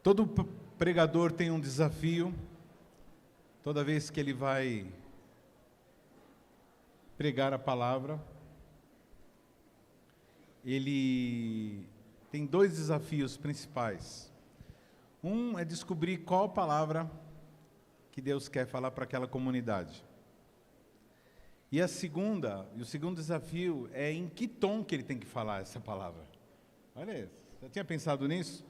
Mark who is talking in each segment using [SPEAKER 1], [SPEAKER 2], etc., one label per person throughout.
[SPEAKER 1] Todo pregador tem um desafio, toda vez que ele vai pregar a palavra, ele tem dois desafios principais. Um é descobrir qual palavra que Deus quer falar para aquela comunidade. E o segundo desafio é em que tom que ele tem que falar essa palavra. Olha isso, já tinha pensado nisso?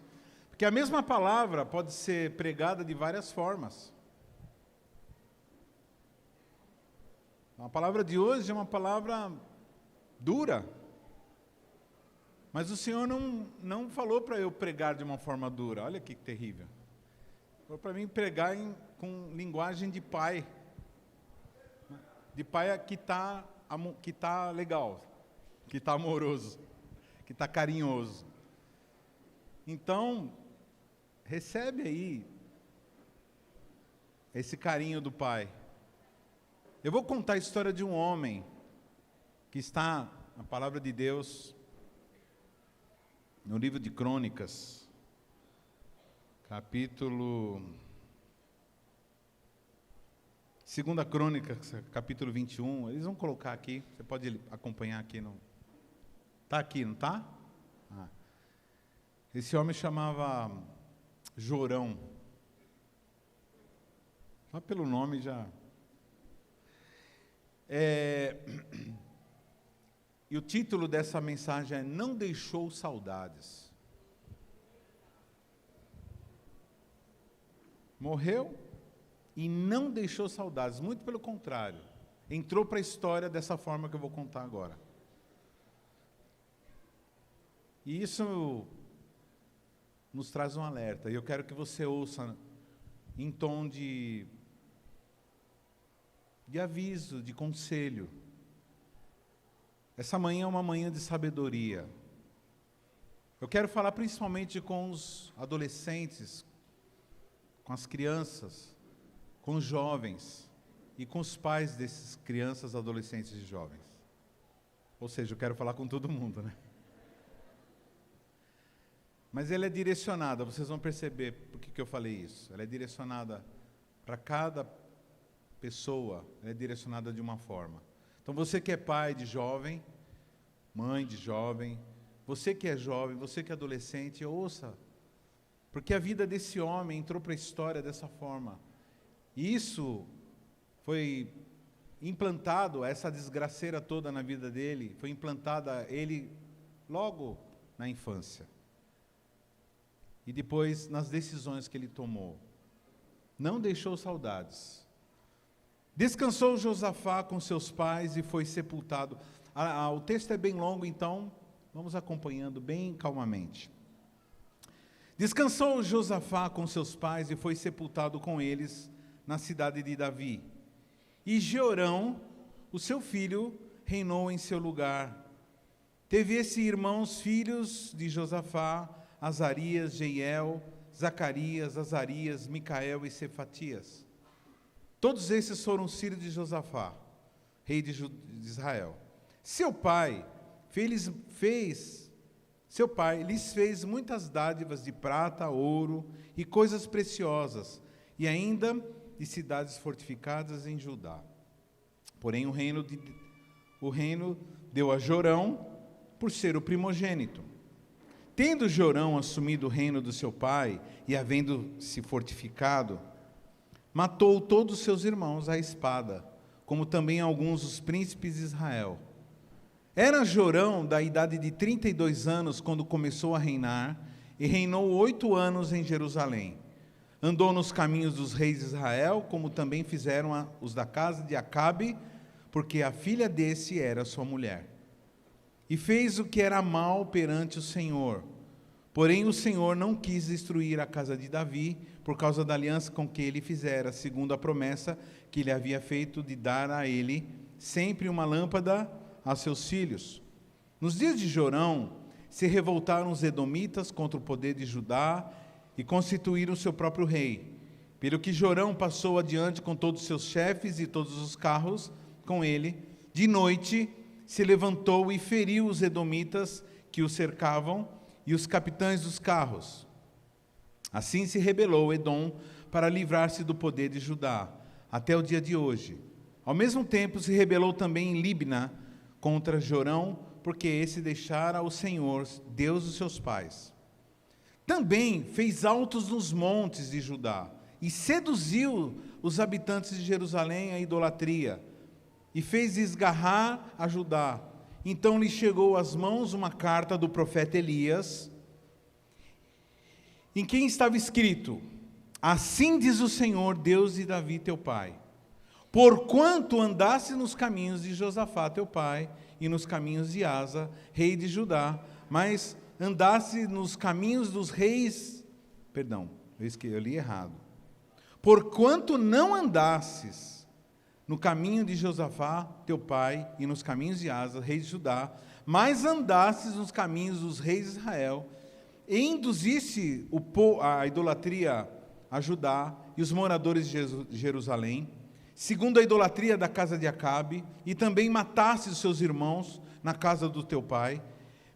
[SPEAKER 1] Porque a mesma palavra pode ser pregada de várias formas. A palavra de hoje é uma palavra dura. Mas o Senhor não falou para eu pregar de uma forma dura. Olha que terrível. Falou para mim pregar com linguagem de pai. De pai que está legal, que está amoroso, que está carinhoso. Então, recebe aí esse carinho do pai. Eu vou contar a história de um homem que está na palavra de Deus, no livro de Crônicas, capítulo... 2 Crônicas, capítulo 21, eles vão colocar aqui, você pode acompanhar aqui. Está aqui, não está? Esse homem chamava Jorão. Só pelo nome já... E o título dessa mensagem é Não Deixou Saudades. Morreu e não deixou saudades, muito pelo contrário. Entrou para a história dessa forma que eu vou contar agora. E isso nos traz um alerta. E eu quero que você ouça em tom de aviso, de conselho. Essa manhã é uma manhã de sabedoria. Eu quero falar principalmente com os adolescentes, com as crianças, com os jovens e com os pais desses crianças, adolescentes e jovens. Ou seja, eu quero falar com todo mundo, né? Mas ela é direcionada, vocês vão perceber por que eu falei isso. Ela é direcionada para cada pessoa, ela é direcionada de uma forma. Então você que é pai de jovem, mãe de jovem, você que é jovem, você que é adolescente, ouça. Porque a vida desse homem entrou para a história dessa forma. E isso foi implantado, essa desgraceira toda na vida dele, foi implantada ele logo na infância. E depois nas decisões que ele tomou. Não deixou saudades. Descansou Josafá com seus pais e foi sepultado. O texto é bem longo, então vamos acompanhando bem calmamente. Descansou Josafá com seus pais e foi sepultado com eles na cidade de Davi. E Jeorão, o seu filho, reinou em seu lugar. Teve esse irmãos, filhos de Josafá, Azarias, Jeiel, Zacarias, Azarias, Micael e Cefatias. Todos esses foram filhos de Josafá, rei de Israel. Seu pai lhes fez muitas dádivas de prata, ouro e coisas preciosas, e ainda de cidades fortificadas em Judá. Porém, o reino deu a Jorão por ser o primogênito. Tendo Jorão assumido o reino do seu pai e havendo se fortificado, matou todos os seus irmãos à espada, como também alguns dos príncipes de Israel. Era Jorão da idade de 32 anos quando começou a reinar, e reinou 8 anos em Jerusalém. Andou nos caminhos dos reis de Israel, como também fizeram os da casa de Acabe, porque a filha desse era sua mulher. E fez o que era mal perante o Senhor. Porém o Senhor não quis destruir a casa de Davi, por causa da aliança com que ele fizera, segundo a promessa que ele havia feito de dar a ele sempre uma lâmpada a seus filhos. Nos dias de Jorão, se revoltaram os edomitas contra o poder de Judá e constituíram seu próprio rei. Pelo que Jorão passou adiante com todos os seus chefes e todos os carros com ele. De noite se levantou e feriu os edomitas que o cercavam e os capitães dos carros. Assim se rebelou Edom para livrar-se do poder de Judá, até o dia de hoje. Ao mesmo tempo se rebelou também Libna contra Jorão, porque esse deixara o Senhor, Deus dos seus pais. Também fez altos nos montes de Judá, e seduziu os habitantes de Jerusalém à idolatria, e fez esgarrar a Judá. Então lhe chegou às mãos uma carta do profeta Elias, em quem estava escrito: assim diz o Senhor, Deus de Davi teu pai, porquanto andasse nos caminhos de Josafá teu pai, e nos caminhos de Asa, rei de Judá, mas andasse nos caminhos dos reis, eu li errado, porquanto não andasses no caminho de Josafá teu pai, e nos caminhos de Asa, rei de Judá, mas andasses nos caminhos dos reis de Israel, e induzisse a idolatria a Judá e os moradores de Jerusalém, segundo a idolatria da casa de Acabe, e também matasse os seus irmãos na casa do teu pai,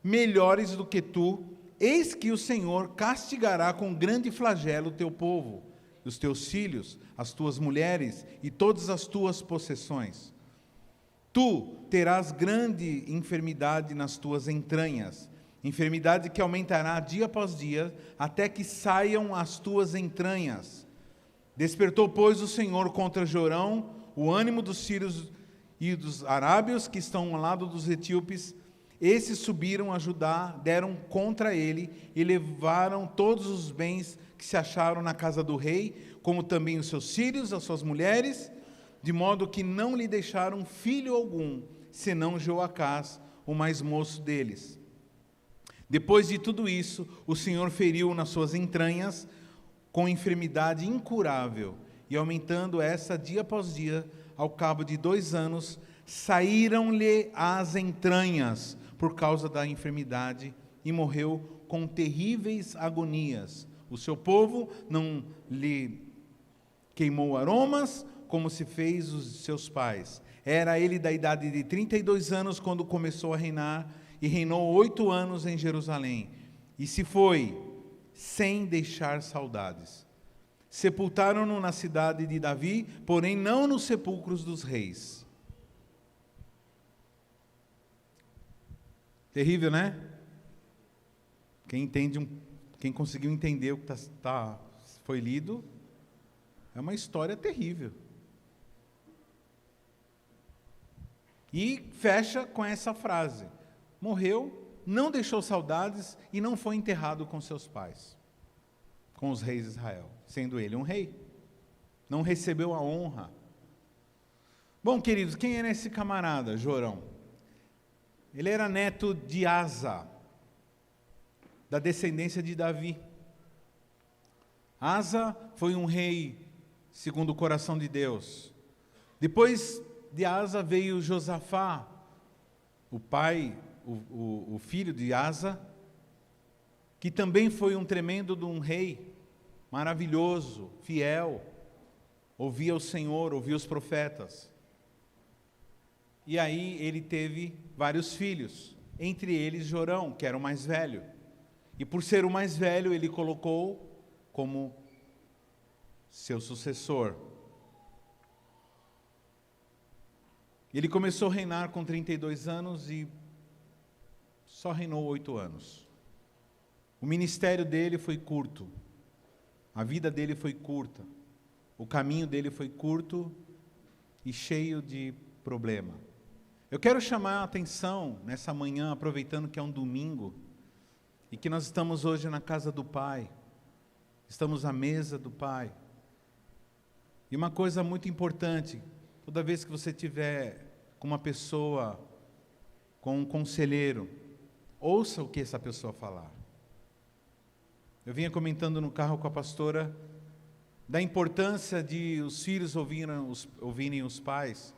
[SPEAKER 1] melhores do que tu, eis que o Senhor castigará com grande flagelo o teu povo, os teus filhos, as tuas mulheres e todas as tuas possessões. Tu terás grande enfermidade nas tuas entranhas, enfermidade que aumentará dia após dia, até que saiam as tuas entranhas. Despertou, pois, o Senhor contra Jorão o ânimo dos sírios e dos arábios que estão ao lado dos etíopes. Esses subiram a Judá, deram contra ele e levaram todos os bens que se acharam na casa do rei, como também os seus filhos, as suas mulheres, de modo que não lhe deixaram filho algum, senão Joacás, o mais moço deles. Depois de tudo isso, o Senhor feriu nas suas entranhas com enfermidade incurável, e aumentando essa dia após dia, ao cabo de 2 anos, saíram-lhe as entranhas por causa da enfermidade, e morreu com terríveis agonias. O seu povo não lhe queimou aromas, como se fez os seus pais. Era ele da idade de 32 anos quando começou a reinar, e reinou 8 anos em Jerusalém, e se foi, sem deixar saudades. Sepultaram-no na cidade de Davi, porém não nos sepulcros dos reis. Terrível, né? Quem conseguiu entender o que foi lido, é uma história terrível. E fecha com essa frase: morreu, não deixou saudades e não foi enterrado com seus pais, com os reis de Israel, sendo ele um rei. Não recebeu a honra. Bom, queridos, quem era esse camarada, Jorão? Ele era neto de Asa, da descendência de Davi. Asa foi um rei segundo o coração de Deus. Depois de Asa veio Josafá, o pai, o filho de Asa, que também foi um tremendo de um rei, maravilhoso, fiel, ouvia o Senhor, ouvia os profetas. E aí ele teve vários filhos, entre eles Jorão, que era o mais velho. E por ser o mais velho, ele colocou como seu sucessor. Ele começou a reinar com 32 anos e só reinou 8 anos. O ministério dele foi curto, a vida dele foi curta, o caminho dele foi curto e cheio de problema. Eu quero chamar a atenção nessa manhã, aproveitando que é um domingo, e que nós estamos hoje na casa do Pai, estamos à mesa do Pai. E uma coisa muito importante, toda vez que você tiver com uma pessoa, com um conselheiro, ouça o que essa pessoa falar. Eu vinha comentando no carro com a pastora da importância de os filhos ouvirem os pais.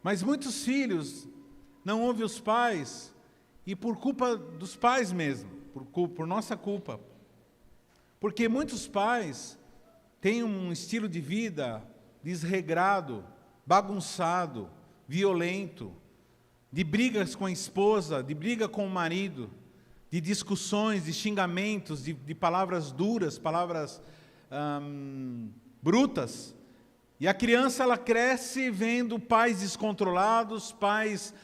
[SPEAKER 1] Mas muitos filhos não ouvem os pais, e por culpa dos pais mesmo, por nossa culpa. Porque muitos pais têm um estilo de vida desregrado, bagunçado, violento, de brigas com a esposa, de briga com o marido, de discussões, de xingamentos, de palavras duras, palavras brutas. E a criança, ela cresce vendo pais descontrolados, pais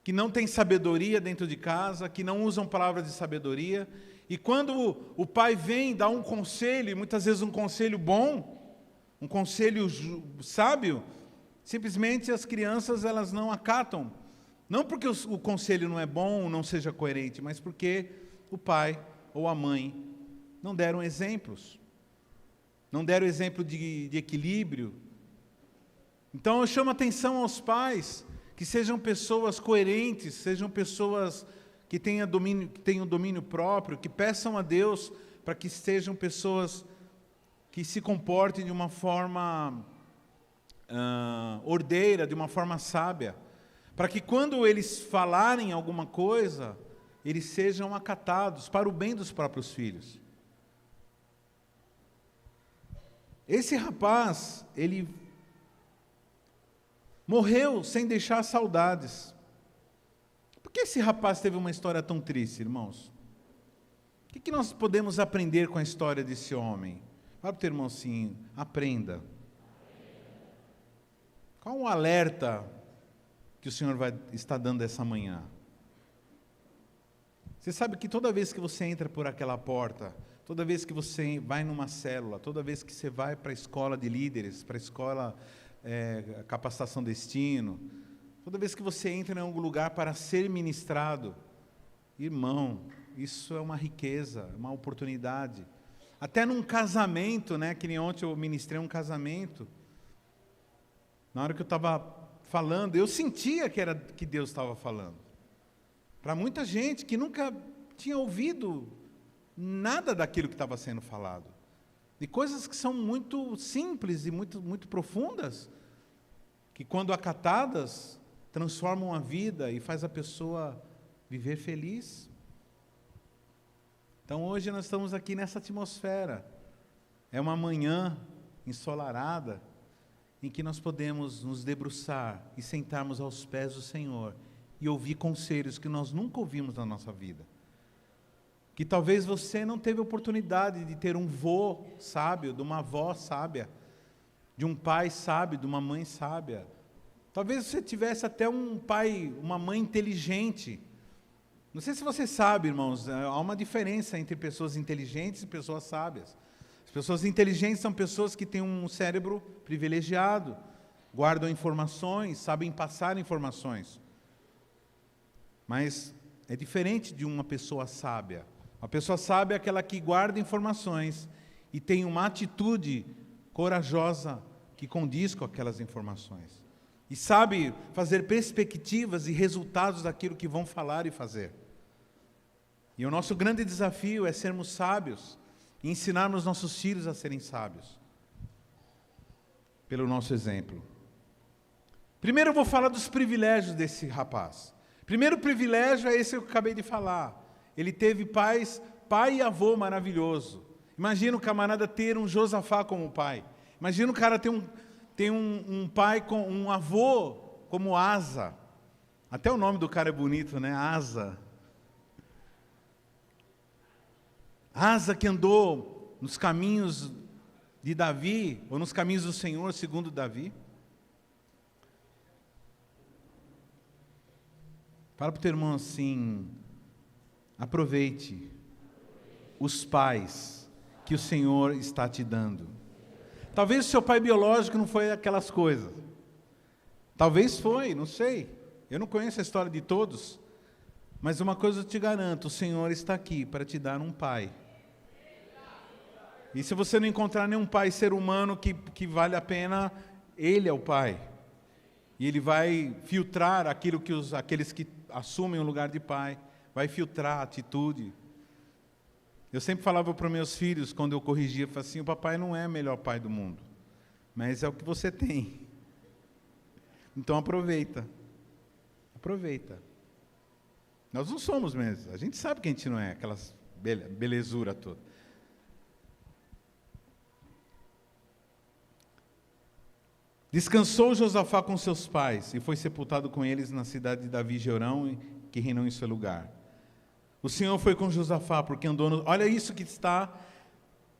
[SPEAKER 1] que não têm sabedoria dentro de casa, que não usam palavras de sabedoria. E quando o pai vem dar um conselho, e muitas vezes um conselho bom, um conselho sábio, simplesmente as crianças, elas não acatam. Não porque o conselho não é bom ou não seja coerente, mas porque o pai ou a mãe não deram exemplos. Não deram exemplo de equilíbrio. Então eu chamo a atenção aos pais, que sejam pessoas coerentes, sejam pessoas que tenham domínio próprio, que peçam a Deus para que sejam pessoas que se comportem de uma forma ordeira, de uma forma sábia, para que quando eles falarem alguma coisa, eles sejam acatados para o bem dos próprios filhos. Esse rapaz, ele morreu sem deixar saudades. Por que esse rapaz teve uma história tão triste, irmãos? O que nós podemos aprender com a história desse homem? Fala para o teu irmão assim, aprenda. Qual o alerta que o Senhor está dando essa manhã? Você sabe que toda vez que você entra por aquela porta, toda vez que você vai numa célula, toda vez que você vai para a escola de líderes, para a escola capacitação destino, toda vez que você entra em algum lugar para ser ministrado, irmão, isso é uma riqueza, uma oportunidade. Até num casamento, né, que nem ontem eu ministrei um casamento, na hora que eu estava falando, eu sentia que Deus estava falando. Para muita gente que nunca tinha ouvido nada daquilo que estava sendo falado. De coisas que são muito simples e muito profundas, que quando acatadas, transformam a vida e faz a pessoa viver feliz. Então hoje nós estamos aqui nessa atmosfera. É uma manhã ensolarada, em que nós podemos nos debruçar e sentarmos aos pés do Senhor e ouvir conselhos que nós nunca ouvimos na nossa vida. Que talvez você não teve oportunidade de ter um vô sábio, de uma avó sábia, de um pai sábio, de uma mãe sábia. Talvez você tivesse até um pai, uma mãe inteligente. Não sei se você sabe, irmãos, há uma diferença entre pessoas inteligentes e pessoas sábias. As pessoas inteligentes são pessoas que têm um cérebro privilegiado, guardam informações, sabem passar informações. Mas é diferente de uma pessoa sábia. A pessoa sábia é aquela que guarda informações e tem uma atitude corajosa que condiz com aquelas informações. E sabe fazer perspectivas e resultados daquilo que vão falar e fazer. E o nosso grande desafio é sermos sábios e ensinarmos nossos filhos a serem sábios. Pelo nosso exemplo. Primeiro eu vou falar dos privilégios desse rapaz. Primeiro privilégio é esse que eu acabei de falar. Ele teve pai e avô maravilhoso. Imagina o camarada ter um Josafá como pai. Imagina o cara ter um pai com um avô como Asa. Até o nome do cara é bonito, né? Asa. Asa que andou nos caminhos de Davi, ou nos caminhos do Senhor, segundo Davi. Fala para o teu irmão assim, aproveite os pais que o Senhor está te dando. Talvez o seu pai biológico não foi aquelas coisas. Talvez foi, não sei. Eu não conheço a história de todos. Mas uma coisa eu te garanto, o Senhor está aqui para te dar um pai. E se você não encontrar nenhum pai ser humano que vale a pena, Ele é o pai. E Ele vai filtrar aquilo que aqueles que assumem o lugar de pai, vai filtrar a atitude. Eu sempre falava para os meus filhos, quando eu corrigia, eu falava assim, o papai não é o melhor pai do mundo, mas é o que você tem. Então aproveita. Aproveita. Nós não somos mesmo, a gente sabe que a gente não é, aquelas belezura toda. Descansou Josafá com seus pais e foi sepultado com eles na cidade de Davi Jeorão, que reinou em seu lugar. O Senhor foi com Josafá, porque andou no... Olha isso que está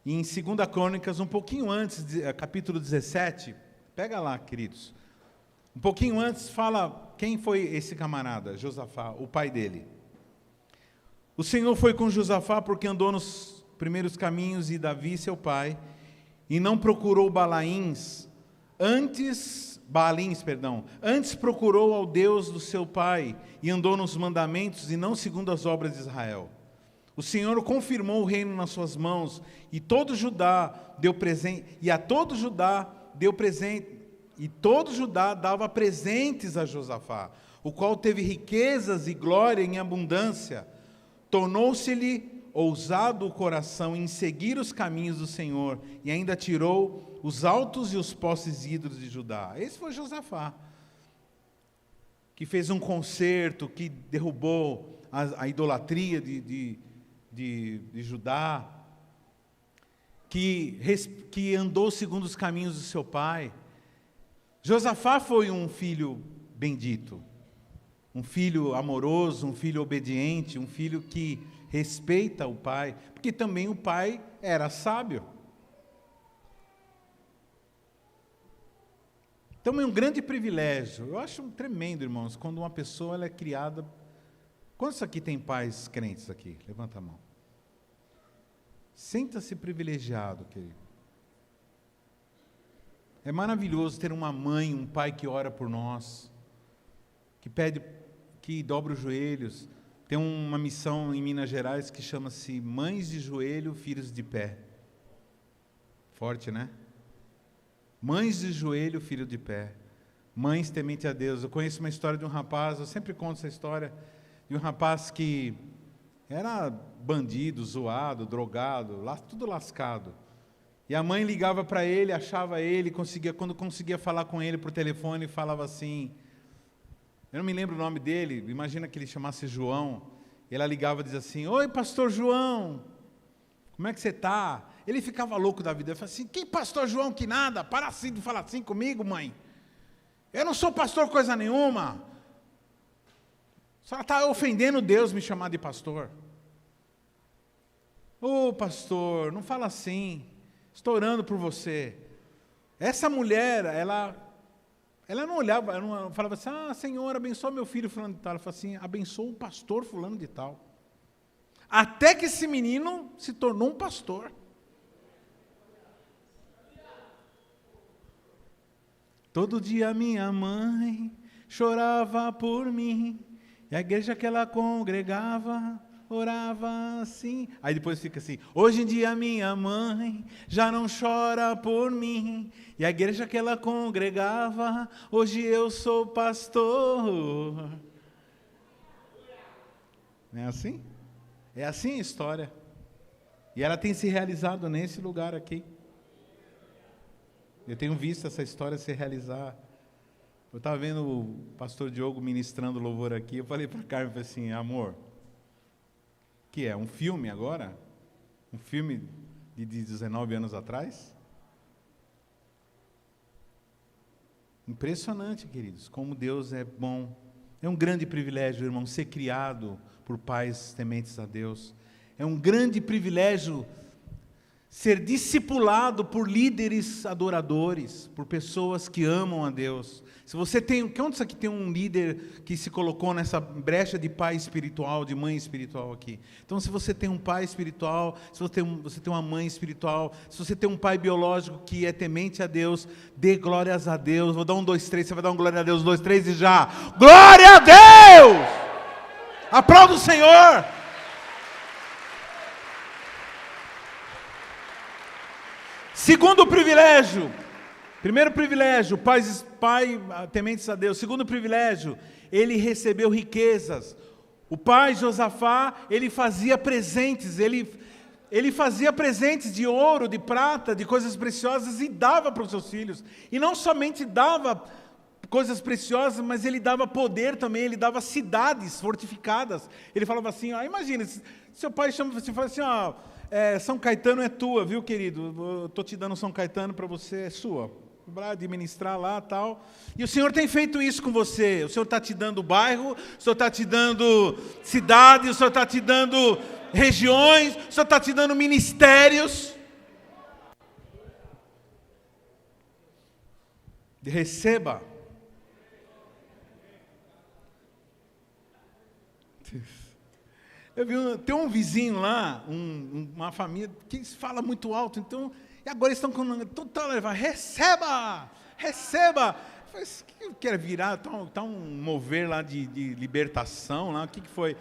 [SPEAKER 1] em 2 Crônicas, um pouquinho antes, capítulo 17. Pega lá, queridos. Um pouquinho antes fala quem foi esse camarada, Josafá, o pai dele. O Senhor foi com Josafá porque andou nos primeiros caminhos e Davi, seu pai, e não procurou Baalins, antes procurou ao Deus do seu pai e andou nos mandamentos e não segundo as obras de Israel. O Senhor confirmou o reino nas suas mãos e todo Judá deu presente, e a todo Judá deu presente, e todo Judá dava presentes a Josafá, o qual teve riquezas e glória em abundância. Tornou-se-lhe ousado o coração em seguir os caminhos do Senhor, e ainda tirou os altos e os postes ídolos de Judá. Esse foi Josafá, que fez um concerto, que derrubou a idolatria de Judá, que andou segundo os caminhos do seu pai. Josafá foi um filho bendito, um filho amoroso, um filho obediente, um filho que respeita o pai, porque também o pai era sábio. Então é um grande privilégio. Eu acho tremendo, irmãos, quando uma pessoa ela é criada... Quantos aqui tem pais crentes aqui? Levanta a mão. Sinta-se privilegiado, querido. É maravilhoso ter uma mãe, um pai que ora por nós, que pede, que dobra os joelhos. Tem uma missão em Minas Gerais que chama-se Mães de Joelho, Filhos de Pé. Forte, né? Mães de joelho, filho de pé. Mães temente a Deus. Eu conheço uma história de um rapaz, eu sempre conto essa história, de um rapaz que era bandido, zoado, drogado, tudo lascado. E a mãe ligava para ele, achava ele, quando conseguia falar com ele por telefone, falava assim, eu não me lembro o nome dele, imagina que ele chamasse João, e ela ligava e dizia assim, oi pastor João, como é que você está? Ele ficava louco da vida, ele falava assim, que pastor João que nada, para assim de falar assim comigo, mãe, eu não sou pastor coisa nenhuma, a senhora está ofendendo Deus me chamar de pastor. Ô pastor, não fala assim, estou orando por você. Essa mulher, ela não olhava, ela não falava assim, Senhor, abençoa meu filho fulano de tal. Ela falava assim, abençoa o pastor fulano de tal. Até que esse menino se tornou um pastor. Todo dia minha mãe chorava por mim, e a igreja que ela congregava orava assim. Aí depois fica assim, hoje em dia minha mãe já não chora por mim, e a igreja que ela congregava, hoje eu sou pastor. Não é assim? É assim a história. E ela tem se realizado nesse lugar aqui. Eu tenho visto essa história se realizar. Eu estava vendo o pastor Diogo ministrando louvor aqui, eu falei para a Carmen, falei assim, amor, que é um filme agora? Um filme de 19 anos atrás? Impressionante, queridos, como Deus é bom. É um grande privilégio, irmão, ser criado por pais tementes a Deus. É um grande privilégio ser discipulado por líderes adoradores, por pessoas que amam a Deus. Se você tem, quantos aqui tem um líder que se colocou nessa brecha de pai espiritual, de mãe espiritual aqui? Então, se você tem um pai espiritual, se você tem uma mãe espiritual, se você tem um pai biológico que é temente a Deus, dê glórias a Deus. Vou dar 1, 2, 3, você vai dar um glória a Deus, 1, 2, 3 e já. Glória a Deus! Aplauda o Senhor! Segundo privilégio, primeiro privilégio, pai tementes a Deus. Segundo privilégio, ele recebeu riquezas. O pai Josafá, ele fazia presentes, ele fazia presentes de ouro, de prata, de coisas preciosas e dava para os seus filhos. E não somente dava coisas preciosas, mas ele dava poder também, ele dava cidades fortificadas. Ele falava assim, imagina, seu pai chama você e fala assim, São Caetano é tua, viu, querido? Estou te dando São Caetano para você, é sua. administrar lá e tal. E o Senhor tem feito isso com você. O Senhor está te dando bairro, o Senhor está te dando cidade, o Senhor está te dando regiões, o Senhor está te dando ministérios. Receba. Eu vi, tem um vizinho lá, uma família que fala muito alto, então, e agora eles estão com toda leva, receba, receba. Eu falei, o que quer virar? Tá um mover lá de libertação, lá, o que foi?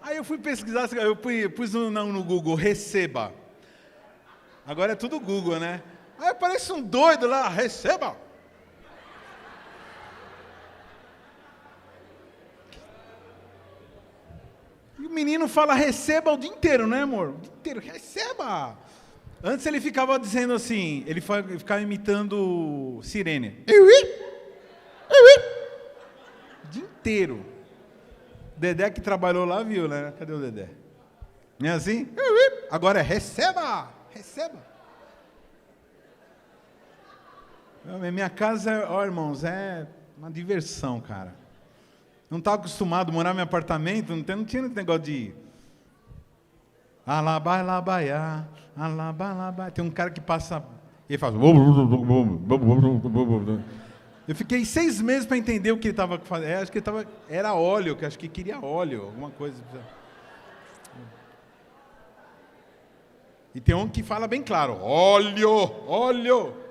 [SPEAKER 1] Aí eu fui pesquisar, eu pus no Google, receba. Agora é tudo Google, né? Aí aparece um doido lá, receba. E o menino fala receba o dia inteiro, né, amor? O dia inteiro, receba. Antes ele ficava dizendo assim, ele ficava imitando sirene. O dia inteiro. Dedé que trabalhou lá viu, né? Cadê o Dedé? Não é assim? Agora é receba, receba. Minha casa, ó, irmãos, é uma diversão, cara. Não estava acostumado a morar em apartamento, não tinha negócio de alabaiá, alabaiá. Tem um cara que passa, ele faz. Eu fiquei 6 meses para entender o que ele estava fazendo. Acho que era óleo, que acho que queria óleo, alguma coisa. E tem um que fala bem claro, óleo, óleo.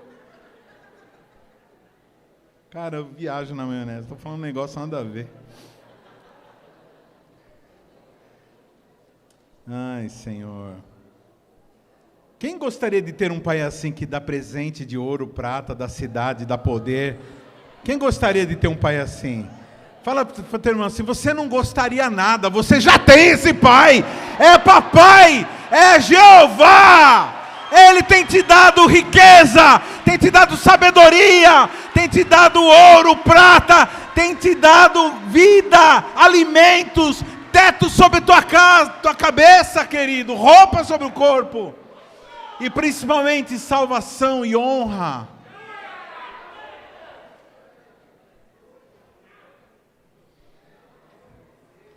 [SPEAKER 1] Cara, eu viajo na maionese, estou falando um negócio nada a ver. Ai, Senhor. Quem gostaria de ter um pai assim que dá presente de ouro, prata, da cidade, dá poder? Quem gostaria de ter um pai assim? Fala para o teu irmão assim, você não gostaria nada, você já tem esse pai. É papai, é Jeová. Ele tem te dado riqueza, tem te dado sabedoria, tem te dado ouro, prata, tem te dado vida, alimentos, teto sobre tua casa, tua cabeça, querido, roupa sobre o corpo. E principalmente salvação e honra.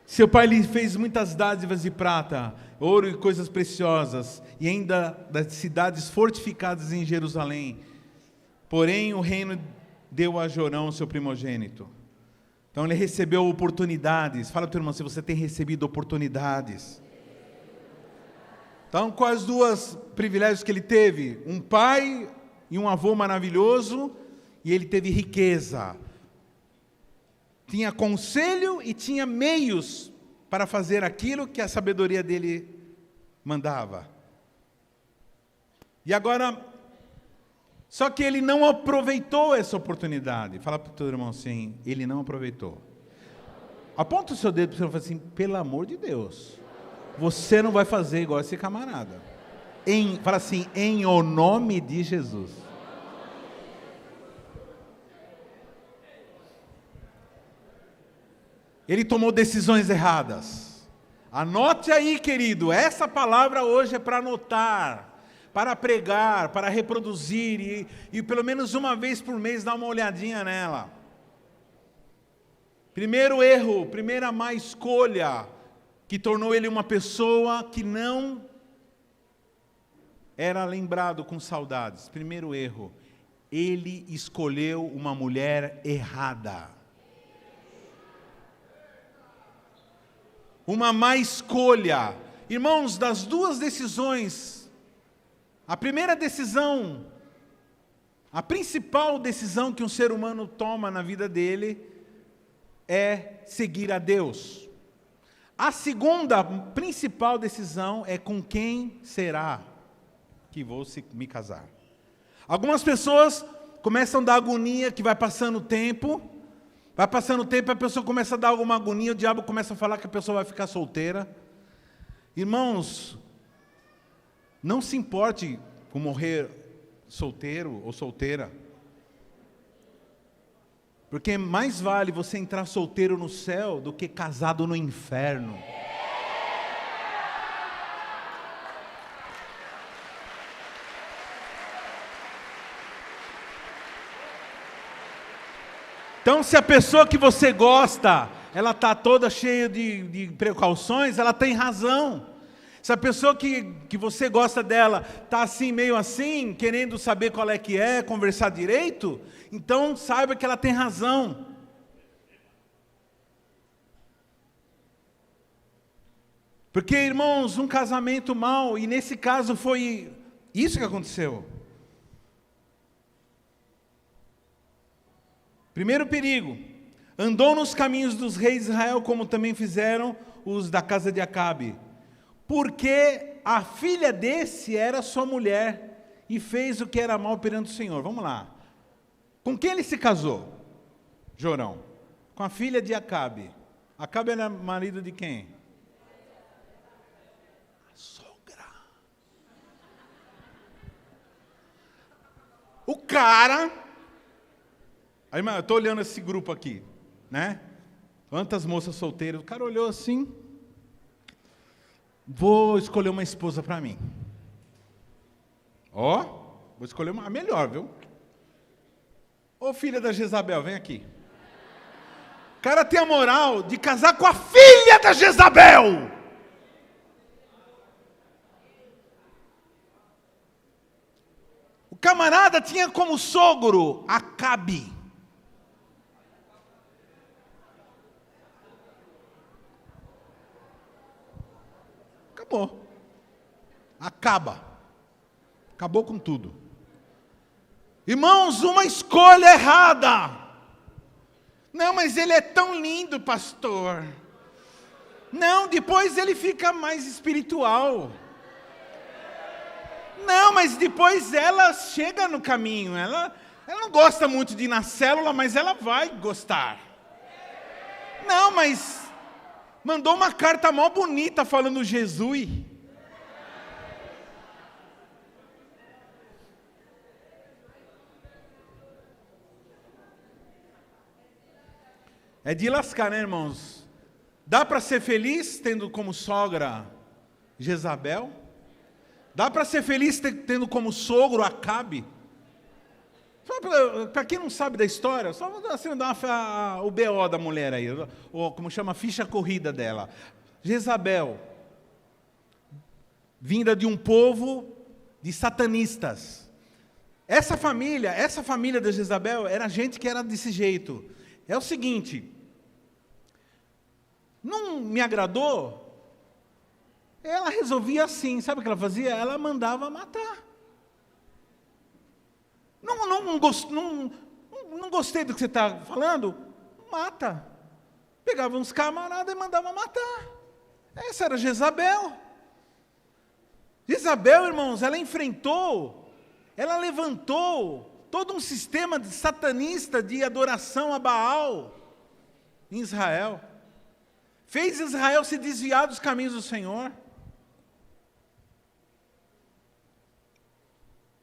[SPEAKER 1] Seu pai lhe fez muitas dádivas de prata, ouro e coisas preciosas, e ainda das cidades fortificadas em Jerusalém. Porém, o reino deu a Jorão, seu primogênito. Então, ele recebeu oportunidades. Fala para o teu irmão, se você tem recebido oportunidades. Então, quais 2 privilégios que ele teve? Um pai e um avô maravilhoso, e ele teve riqueza. Tinha conselho e tinha meios para fazer aquilo que a sabedoria dele mandava. E agora, só que ele não aproveitou essa oportunidade. Fala para o teu irmão assim, ele não aproveitou. Aponta o seu dedo para o senhor e fala assim, pelo amor de Deus, você não vai fazer igual esse camarada. Fala assim, em o nome de Jesus. Ele tomou decisões erradas. Anote aí, querido, essa palavra hoje é para anotar, para pregar, para reproduzir e pelo menos uma vez por mês dar uma olhadinha nela. Primeiro erro, primeira má escolha, que tornou ele uma pessoa que não era lembrado com saudades. Primeiro erro, ele escolheu uma mulher errada. Uma má escolha. Irmãos, das 2 decisões, a primeira decisão, a principal decisão que um ser humano toma na vida dele é seguir a Deus. A segunda principal decisão é com quem será que vou me casar. Algumas pessoas começam a dar agonia que vai passando o tempo. Vai passando o tempo, a pessoa começa a dar alguma agonia, o diabo começa a falar que a pessoa vai ficar solteira. Irmãos, não se importe com morrer solteiro ou solteira. Porque mais vale você entrar solteiro no céu do que casado no inferno. Então, se a pessoa que você gosta, ela está toda cheia de precauções, ela tem razão. Se a pessoa que você gosta dela está assim, meio assim, querendo saber qual é que é, conversar direito, então saiba que ela tem razão. Porque, irmãos, um casamento mau, e nesse caso foi isso que aconteceu. Primeiro perigo, andou nos caminhos dos reis de Israel, como também fizeram os da casa de Acabe. Porque a filha desse era sua mulher, e fez o que era mal perante o Senhor. Vamos lá. Com quem ele se casou? Jorão. Com a filha de Acabe. Acabe era marido de quem? A sogra. O cara... Aí, eu estou olhando esse grupo aqui, né? Quantas moças solteiras. O cara olhou assim... Vou escolher uma esposa para mim. Vou escolher a melhor, viu? Ô filha da Jezabel, vem aqui. O cara tem a moral de casar com a filha da Jezabel. O camarada tinha como sogro Acabe. Acabou. Acabou com tudo. Irmãos, uma escolha errada. Não, mas ele é tão lindo, pastor. Não, depois ele fica mais espiritual. Não, mas depois ela chega no caminho. Ela não gosta muito de ir na célula, mas ela vai gostar. Não, mas... mandou uma carta mó bonita falando Jesus. É de lascar, né, irmãos? Dá para ser feliz tendo como sogra Jezabel? Dá para ser feliz tendo como sogro Acabe? Para quem não sabe da história, só assim, dar o BO da mulher aí, ou como chama, a ficha corrida dela. Jezabel, vinda de um povo de satanistas. Essa família da Jezabel, era gente que era desse jeito. É o seguinte, não me agradou, ela resolvia assim, sabe o que ela fazia? Ela mandava matar. Não gostei do que você está falando? Mata. Pegava uns camaradas e mandava matar. Essa era Jezabel. Jezabel, irmãos, ela levantou todo um sistema satanista de adoração a Baal em Israel. Fez Israel se desviar dos caminhos do Senhor.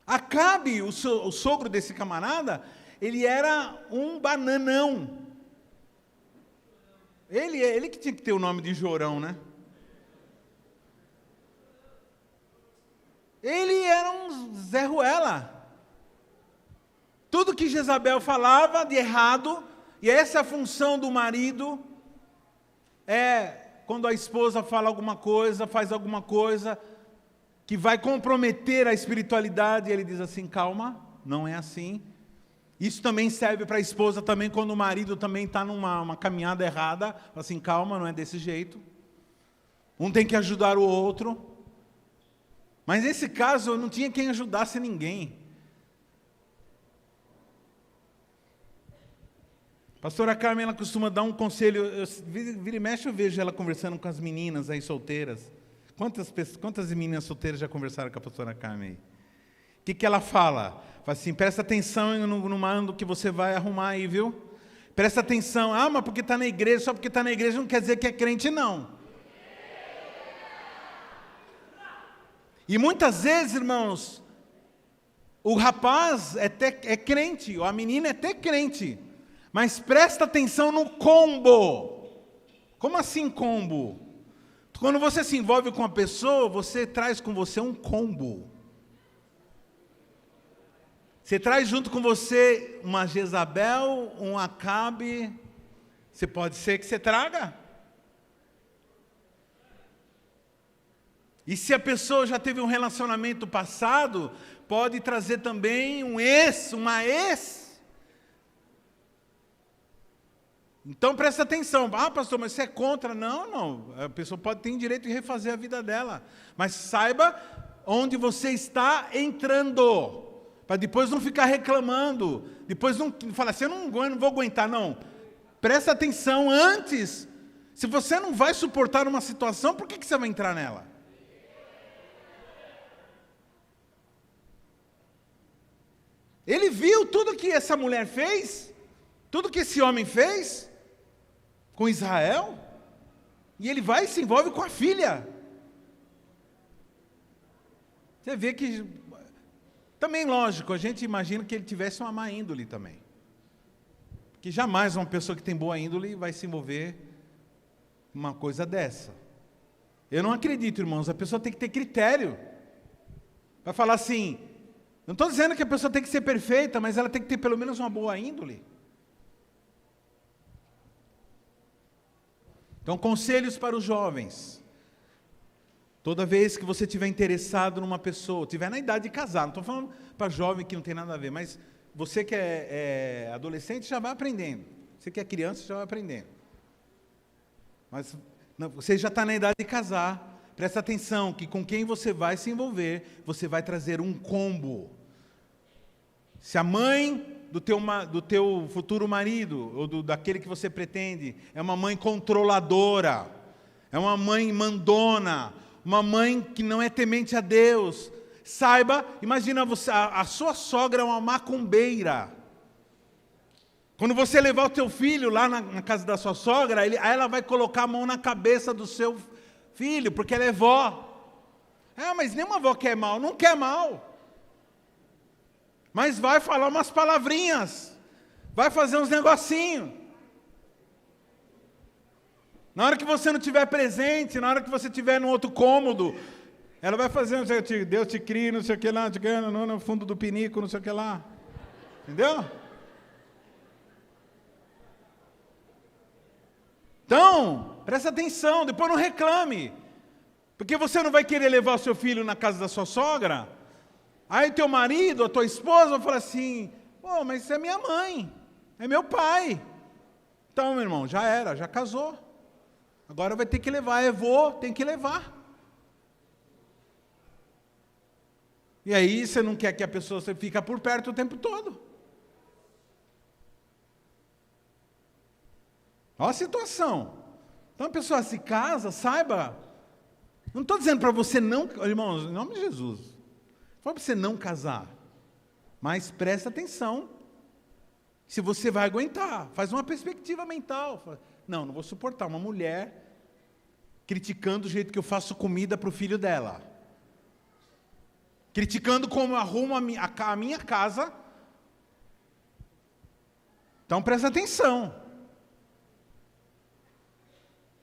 [SPEAKER 1] Acabe, o sogro desse camarada, ele era um bananão. Ele que tinha que ter o nome de Jorão, né? Ele era um Zé Ruela. Tudo que Jezabel falava de errado, e essa é a função do marido, quando a esposa fala alguma coisa, faz alguma coisa, que vai comprometer a espiritualidade, ele diz assim, calma, não é assim. Isso também serve para a esposa também, quando o marido também está numa caminhada errada, assim, calma, não é desse jeito. Um tem que ajudar o outro. Mas nesse caso, eu não tinha quem ajudasse ninguém. Pastora Carmen, ela costuma dar um conselho, vira e mexe eu vejo ela conversando com as meninas aí solteiras. Quantas meninas solteiras já conversaram com a pastora Carmen aí? O que ela fala? Fala assim, presta atenção no mando que você vai arrumar aí, viu? Presta atenção. Mas porque está na igreja, só porque está na igreja não quer dizer que é crente, não. E muitas vezes, irmãos, o rapaz é crente, ou a menina é até crente, mas presta atenção no combo. Como assim combo? Quando você se envolve com uma pessoa, você traz com você um combo. Você traz junto com você uma Jezabel, um Acabe, pode ser que você traga. E se a pessoa já teve um relacionamento passado, pode trazer também um ex, uma ex. Então presta atenção. Ah, pastor, mas você é contra? Não, não. A pessoa pode ter direito de refazer a vida dela. Mas saiba onde você está entrando. Para depois não ficar reclamando. Depois não falar assim, eu não vou aguentar, não. Presta atenção antes. Se você não vai suportar uma situação, por que você vai entrar nela? Ele viu tudo que essa mulher fez, tudo que esse homem fez com Israel, e ele vai e se envolve com a filha. Você vê que, também lógico, a gente imagina que ele tivesse uma má índole também. Que jamais uma pessoa que tem boa índole vai se envolver com uma coisa dessa. Eu não acredito, irmãos, a pessoa tem que ter critério. Vai falar assim, não estou dizendo que a pessoa tem que ser perfeita, mas ela tem que ter pelo menos uma boa índole. Então, conselhos para os jovens. Toda vez que você estiver interessado numa pessoa, estiver na idade de casar, não estou falando para jovem que não tem nada a ver, mas você que é adolescente já vai aprendendo. Você que é criança já vai aprendendo. Mas não, você já está na idade de casar, presta atenção que com quem você vai se envolver, você vai trazer um combo. Se a mãe do teu futuro marido, ou daquele que você pretende, é uma mãe controladora, é uma mãe mandona, uma mãe que não é temente a Deus, saiba, imagina você, a sua sogra é uma macumbeira. Quando você levar o teu filho lá na casa da sua sogra, aí ela vai colocar a mão na cabeça do seu filho, porque ela é vó. Mas nenhuma vó quer mal, não quer mal. Mas vai falar umas palavrinhas, vai fazer uns negocinhos. Na hora que você não estiver presente, na hora que você estiver no outro cômodo, ela vai fazer, Deus te cria, não sei o que lá, no fundo do pinico, não sei o que lá. Entendeu? Então, presta atenção, depois não reclame. Porque você não vai querer levar o seu filho na casa da sua sogra. Aí teu marido, a tua esposa vai falar assim, mas isso é minha mãe, é meu pai. Então, meu irmão, já era, já casou. Agora vai ter que levar, tem que levar. E aí você não quer que a pessoa fique por perto o tempo todo. Olha a situação. Então a pessoa se casa, saiba. Não estou dizendo para você não, irmãos, em nome de Jesus. Não é para você não casar. Mas presta atenção. Se você vai aguentar. Faz uma perspectiva mental. Não vou suportar uma mulher criticando o jeito que eu faço comida para o filho dela. Criticando como eu arrumo a minha casa. Então presta atenção.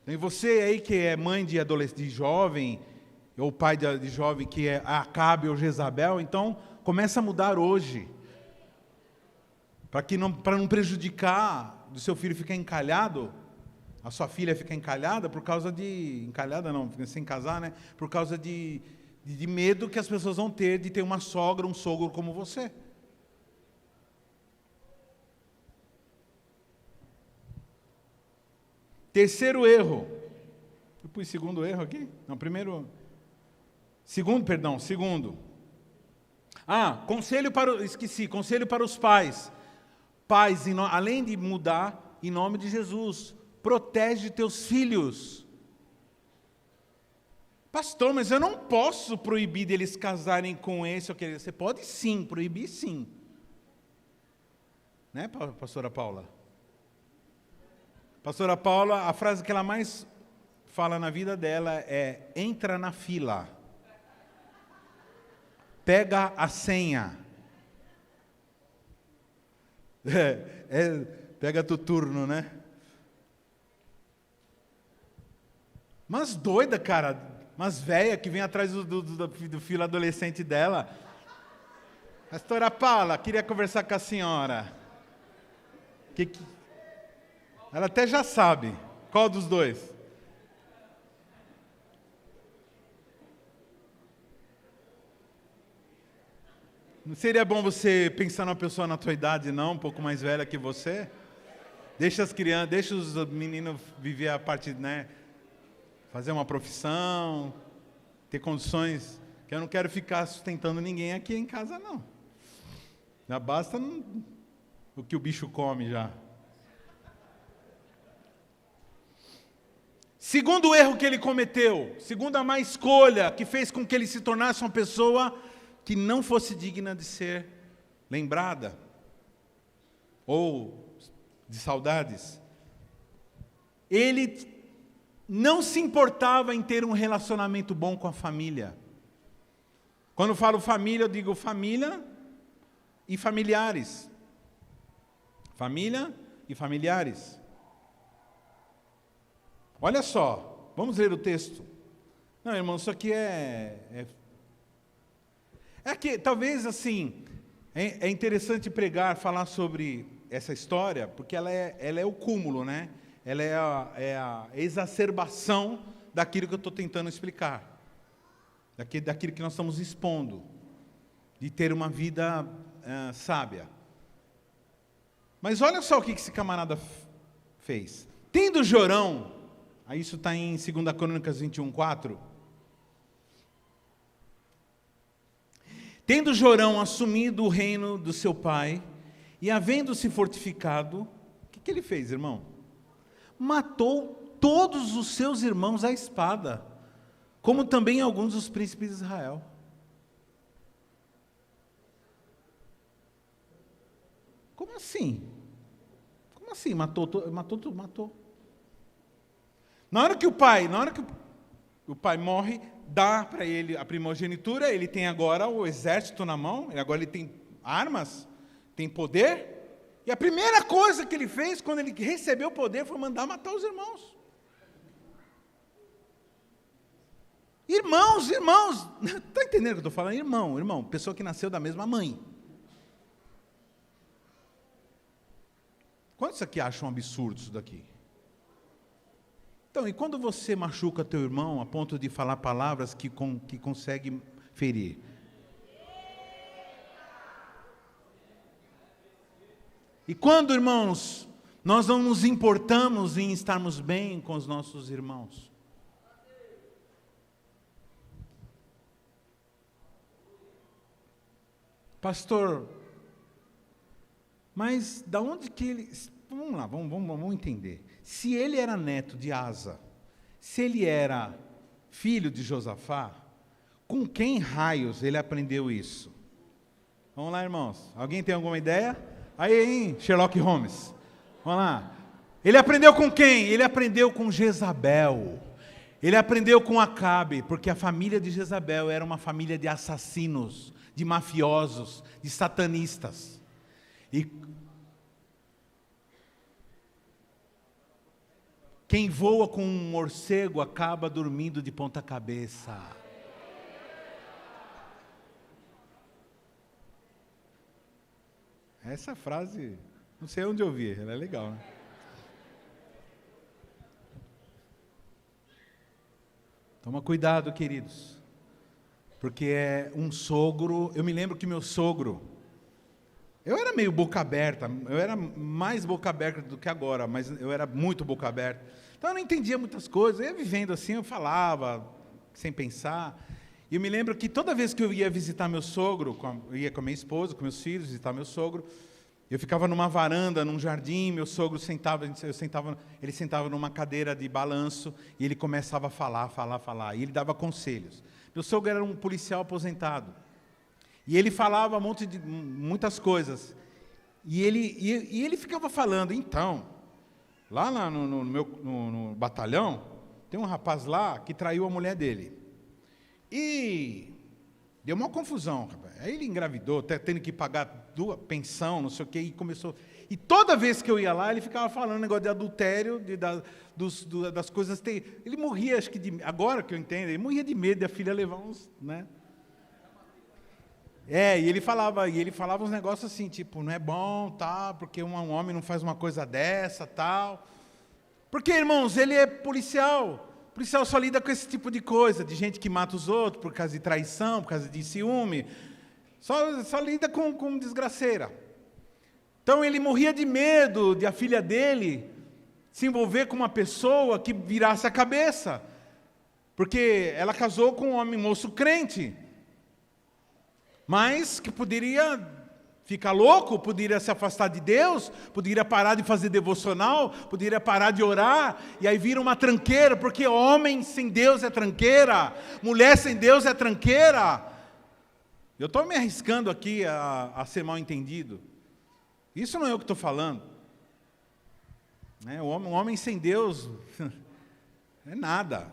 [SPEAKER 1] Tem você aí que é mãe de adolescente, de jovem, ou pai de jovem que é Acabe ou Jezabel, então começa a mudar hoje. Para não prejudicar do seu filho ficar encalhado, a sua filha ficar encalhada por causa de... Encalhada não, sem casar, né? Por causa de medo que as pessoas vão ter de ter uma sogra, um sogro como você. Terceiro erro. Eu pus segundo erro aqui? Não, primeiro... Segundo. Conselho para os pais. Pais, além de mudar, em nome de Jesus, protege teus filhos. Pastor, mas eu não posso proibir deles casarem com esse ou aquele. Você pode sim, proibir sim. Né, pastora Paula? Pastora Paula, a frase que ela mais fala na vida dela é: entra na fila. Pega a senha. Pega teu turno, né? Mas doida, cara. Mas velha que vem atrás do filho adolescente dela. Pastora Paula, queria conversar com a senhora. Ela até já sabe. Qual dos dois? Não seria bom você pensar numa pessoa na tua idade, não? Um pouco mais velha que você? Deixa as crianças, deixa os meninos viver a parte, né? Fazer uma profissão, ter condições. Que eu não quero ficar sustentando ninguém aqui em casa, não. Já basta o que o bicho come já. Segundo erro que ele cometeu, segunda má escolha que fez com que ele se tornasse uma pessoa que não fosse digna de ser lembrada ou de saudades. Ele não se importava em ter um relacionamento bom com a família. Quando eu falo família, eu digo família e familiares. Família e familiares. Olha só, vamos ler o texto. Não, irmão, isso aqui é que talvez assim, é interessante pregar, falar sobre essa história, porque ela é o cúmulo, né? Ela é a exacerbação daquilo que eu estou tentando explicar. Daquilo que nós estamos expondo, de ter uma vida sábia. Mas olha só o que esse camarada fez. Tendo Jorão, aí isso está em 2 Crônicas 21:4. Tendo Jorão assumido o reino do seu pai, e havendo-se fortificado, o que ele fez, irmão? Matou todos os seus irmãos à espada, como também alguns dos príncipes de Israel. Como assim? Como assim? Matou. Na hora que o pai morre, dá para ele a primogenitura, ele tem agora o exército na mão, agora ele tem armas, tem poder, e a primeira coisa que ele fez quando ele recebeu o poder foi mandar matar os irmãos. Irmãos, está entendendo o que eu estou falando? Irmão, pessoa que nasceu da mesma mãe. Quantos aqui acham um absurdo isso daqui? Então, e quando você machuca teu irmão a ponto de falar palavras que consegue ferir? E quando, irmãos, nós não nos importamos em estarmos bem com os nossos irmãos? Pastor, mas da onde que ele... Vamos lá, vamos entender. Se ele era neto de Asa, se ele era filho de Josafá, com quem raios ele aprendeu isso? Vamos lá, irmãos. Alguém tem alguma ideia? Aí, hein, Sherlock Holmes. Vamos lá. Ele aprendeu com quem? Ele aprendeu com Jezabel. Ele aprendeu com Acabe, porque a família de Jezabel era uma família de assassinos, de mafiosos, de satanistas. E quem voa com um morcego acaba dormindo de ponta cabeça. Essa frase, não sei onde eu vi, ela é legal, né? Toma cuidado, queridos, porque é um sogro. Eu me lembro que meu sogro, eu era meio boca aberta, eu era mais boca aberta do que agora, mas eu era muito boca aberta. Então eu não entendia muitas coisas, eu ia vivendo assim, eu falava, sem pensar. E eu me lembro que toda vez que eu ia visitar meu sogro, eu ia com a minha esposa, com meus filhos, visitar meu sogro, eu ficava numa varanda, num jardim, meu sogro ele sentava numa cadeira de balanço, e ele começava a falar, e ele dava conselhos. Meu sogro era um policial aposentado, e ele falava muitas coisas, e ele ficava falando, então, lá no batalhão, tem um rapaz lá que traiu a mulher dele. E deu uma confusão, rapaz. Aí ele engravidou, tendo que pagar pensão, não sei o quê, e começou. E toda vez que eu ia lá, ele ficava falando negócio de adultério, das coisas. Ele morria, acho que agora que eu entendo, ele morria de medo de a filha levar uns, né? E ele falava uns negócios assim, tipo, não é bom, tá, porque um homem não faz uma coisa dessa, tal. Porque, irmãos, ele é policial. O policial só lida com esse tipo de coisa, de gente que mata os outros por causa de traição, por causa de ciúme. Só lida com desgraceira. Então ele morria de medo de a filha dele se envolver com uma pessoa que virasse a cabeça. Porque ela casou com um homem moço crente. Mas que poderia ficar louco, poderia se afastar de Deus, poderia parar de fazer devocional, poderia parar de orar, e aí vira uma tranqueira, porque homem sem Deus é tranqueira, mulher sem Deus é tranqueira. Eu estou me arriscando aqui a ser mal entendido. Isso não é eu que estou falando. Um homem sem Deus é nada.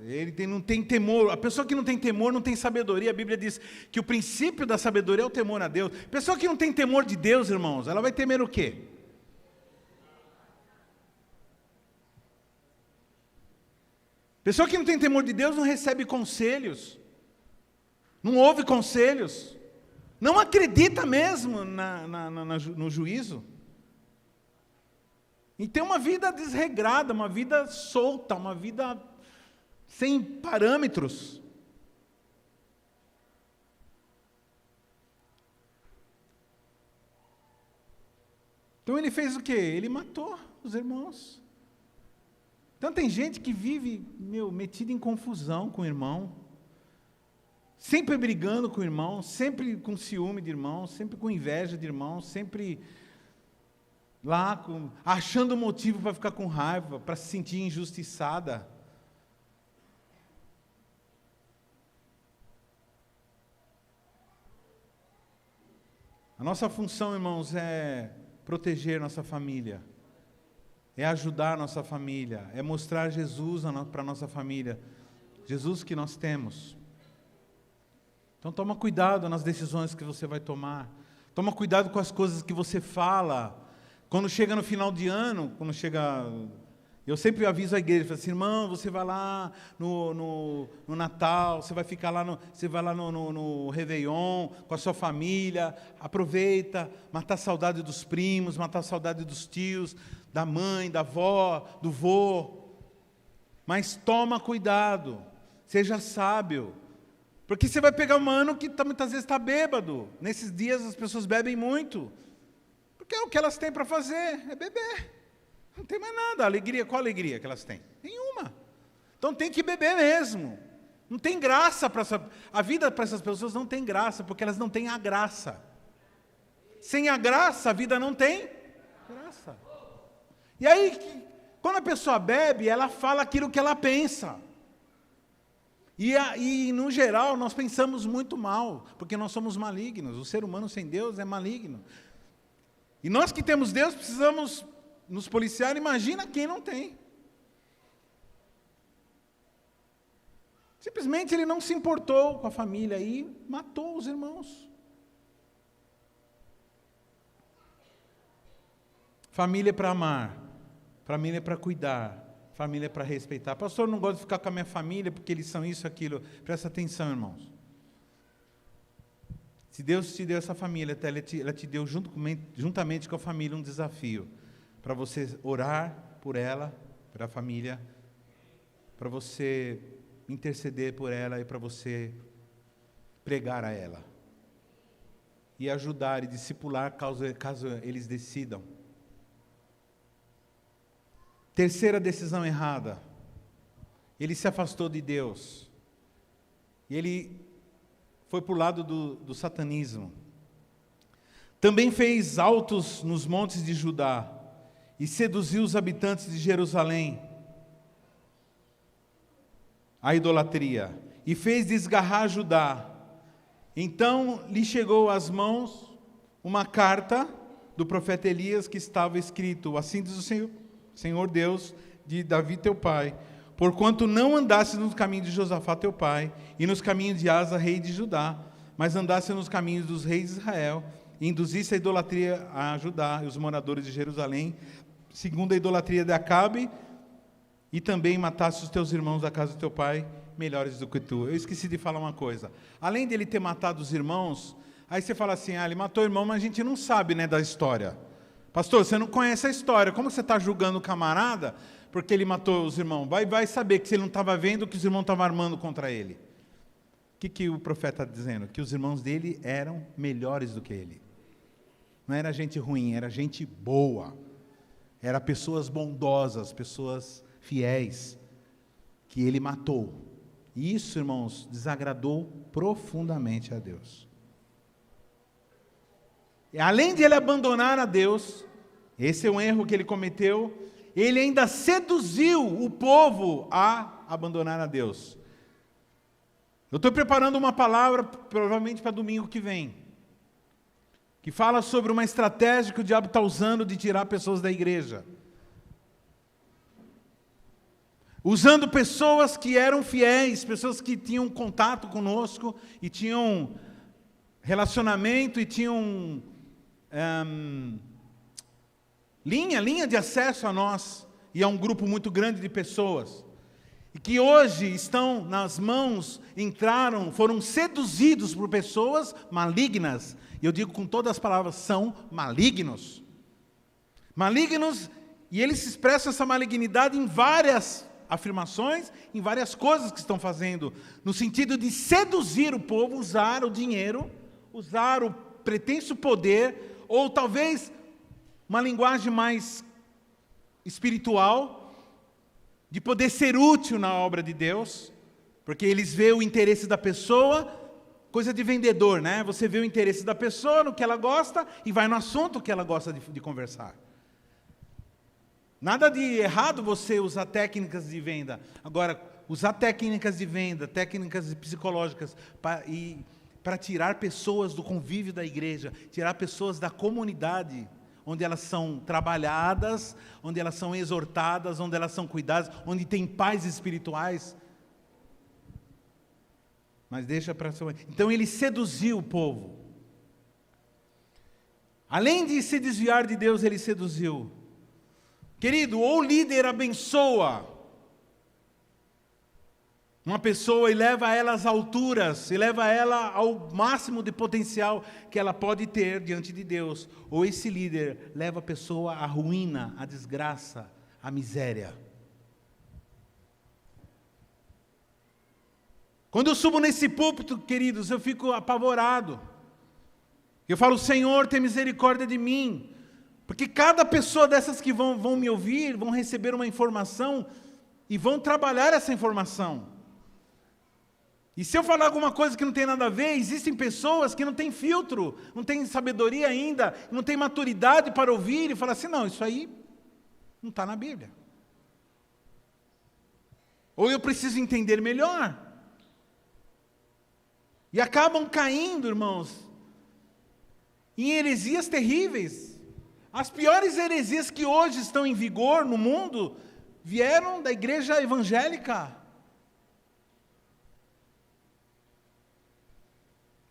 [SPEAKER 1] Ele não tem temor. A pessoa que não tem temor não tem sabedoria. A Bíblia diz que o princípio da sabedoria é o temor a Deus. A pessoa que não tem temor de Deus, irmãos, ela vai temer o quê? A pessoa que não tem temor de Deus não recebe conselhos, não ouve conselhos, não acredita mesmo no juízo. E tem uma vida desregrada, uma vida solta, uma vida sem parâmetros. Então ele fez o quê? Ele matou os irmãos. Então tem gente que vive, metida em confusão com o irmão, sempre brigando com o irmão, sempre com ciúme de irmão, sempre com inveja de irmão, sempre lá achando motivo para ficar com raiva, para se sentir injustiçada. A nossa função, irmãos, é proteger nossa família, é ajudar a nossa família, é mostrar Jesus para a nossa família, Jesus que nós temos. Então toma cuidado nas decisões que você vai tomar, toma cuidado com as coisas que você fala. Quando chega no final de ano, eu sempre aviso a igreja, falo assim, irmão, você vai lá no Natal, você vai ficar lá no Réveillon, com a sua família, aproveita, matar a saudade dos primos, matar a saudade dos tios, da mãe, da avó, do vô. Mas toma cuidado, seja sábio, porque você vai pegar um ano que muitas vezes está bêbado. Nesses dias as pessoas bebem muito. Porque o que elas têm para fazer é beber. Não tem mais nada. Qual alegria que elas têm? Nenhuma. Então tem que beber mesmo. Não tem graça a vida para essas pessoas não tem graça, porque elas não têm a graça. Sem a graça, a vida não tem graça. E aí, quando a pessoa bebe, ela fala aquilo que ela pensa. E no geral, nós pensamos muito mal, porque nós somos malignos. O ser humano sem Deus é maligno. E nós que temos Deus precisamos nos policiar, imagina quem não tem. Simplesmente ele não se importou com a família e matou os irmãos. Família é para amar, família é para cuidar, família é para respeitar. Pastor, eu não gosto de ficar com a minha família porque eles são isso, aquilo. Presta atenção, irmãos. Se Deus te deu essa família, ela te deu juntamente com a família um desafio, para você orar por ela, pela família, para você interceder por ela e para você pregar a ela. E ajudar e discipular caso eles decidam. Terceira decisão errada. Ele se afastou de Deus. E ele foi para o lado do satanismo. Também fez altos nos montes de Judá e seduziu os habitantes de Jerusalém à idolatria e fez desgarrar Judá. Então lhe chegou às mãos uma carta do profeta Elias que estava escrito: assim diz o Senhor Deus de Davi teu pai, porquanto não andasse nos caminhos de Josafá teu pai, e nos caminhos de Asa, rei de Judá, mas andasse nos caminhos dos reis de Israel, e induzisse a idolatria a Judá e os moradores de Jerusalém, segundo a idolatria de Acabe, e também matasse os teus irmãos da casa do teu pai, melhores do que tu. Eu esqueci de falar uma coisa. Além dele ter matado os irmãos, aí você fala assim, ele matou o irmão, mas a gente não sabe, né, da história. Pastor, você não conhece a história. Como você está julgando o camarada porque ele matou os irmãos? Vai saber que se ele não estava vendo que os irmãos estavam armando contra ele. O que o profeta está dizendo? Que os irmãos dele eram melhores do que ele. Não era gente ruim, era gente boa. Era pessoas bondosas, pessoas fiéis, que ele matou. E isso, irmãos, desagradou profundamente a Deus. E além de ele abandonar a Deus, esse é um erro que ele cometeu, ele ainda seduziu o povo a abandonar a Deus. Eu estou preparando uma palavra, provavelmente para domingo que vem, que fala sobre uma estratégia que o diabo está usando de tirar pessoas da igreja. Usando pessoas que eram fiéis, pessoas que tinham contato conosco, e tinham relacionamento, e tinham linha de acesso a nós, e a um grupo muito grande de pessoas. E que hoje estão nas mãos, foram seduzidos por pessoas malignas. E eu digo com todas as palavras, são malignos. Malignos, e eles expressam essa malignidade em várias afirmações, em várias coisas que estão fazendo, no sentido de seduzir o povo, usar o dinheiro, usar o pretenso poder, ou talvez uma linguagem mais espiritual, de poder ser útil na obra de Deus, porque eles veem o interesse da pessoa, coisa de vendedor, né? Você vê o interesse da pessoa, no que ela gosta, e vai no assunto que ela gosta de conversar. Nada de errado você usar técnicas de venda. Agora, usar técnicas de venda, técnicas psicológicas, para tirar pessoas do convívio da igreja, tirar pessoas da comunidade, onde elas são trabalhadas, onde elas são exortadas, onde elas são cuidadas, onde tem pais espirituais. Mas deixa para... Então ele seduziu o povo. Além de se desviar de Deus, ele seduziu. Querido, ou o líder abençoa uma pessoa e leva ela às alturas, e leva ela ao máximo de potencial que ela pode ter diante de Deus, ou esse líder leva a pessoa à ruína, à desgraça, à miséria. Quando eu subo nesse púlpito, queridos, eu fico apavorado. Eu falo, Senhor, tem misericórdia de mim, porque cada pessoa dessas que vão me ouvir, vão receber uma informação, e vão trabalhar essa informação. E se eu falar alguma coisa que não tem nada a ver, existem pessoas que não têm filtro, não têm sabedoria ainda, não têm maturidade para ouvir e falar assim, não, isso aí não está na Bíblia. Ou eu preciso entender melhor. E acabam caindo, irmãos, em heresias terríveis. As piores heresias que hoje estão em vigor no mundo vieram da igreja evangélica.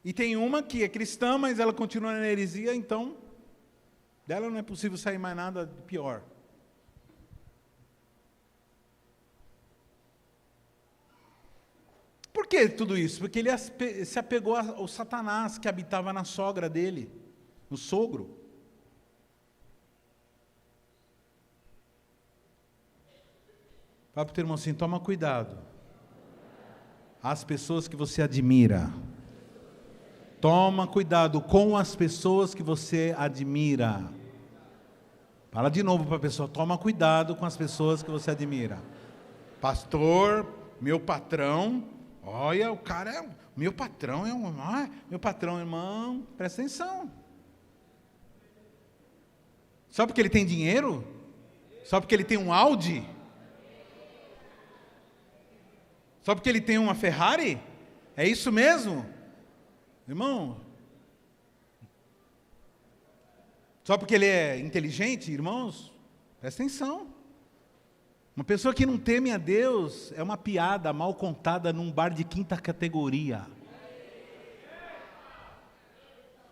[SPEAKER 1] E tem uma que é cristã, mas ela continua na heresia, então dela não é possível sair mais nada pior. Por que tudo isso? Porque ele se apegou ao Satanás que habitava na sogra dele, no sogro. Fala para o teu irmão assim, toma cuidado. As pessoas que você admira. Toma cuidado com as pessoas que você admira. Fala de novo para a pessoa, toma cuidado com as pessoas que você admira. Pastor, meu patrão, olha, o cara é... Meu patrão, irmão, presta atenção. Só porque ele tem dinheiro? Só porque ele tem um Audi? Só porque ele tem uma Ferrari? É isso mesmo? Irmão, só porque ele é inteligente, irmãos, presta atenção. Uma pessoa que não teme a Deus é uma piada mal contada num bar de quinta categoria.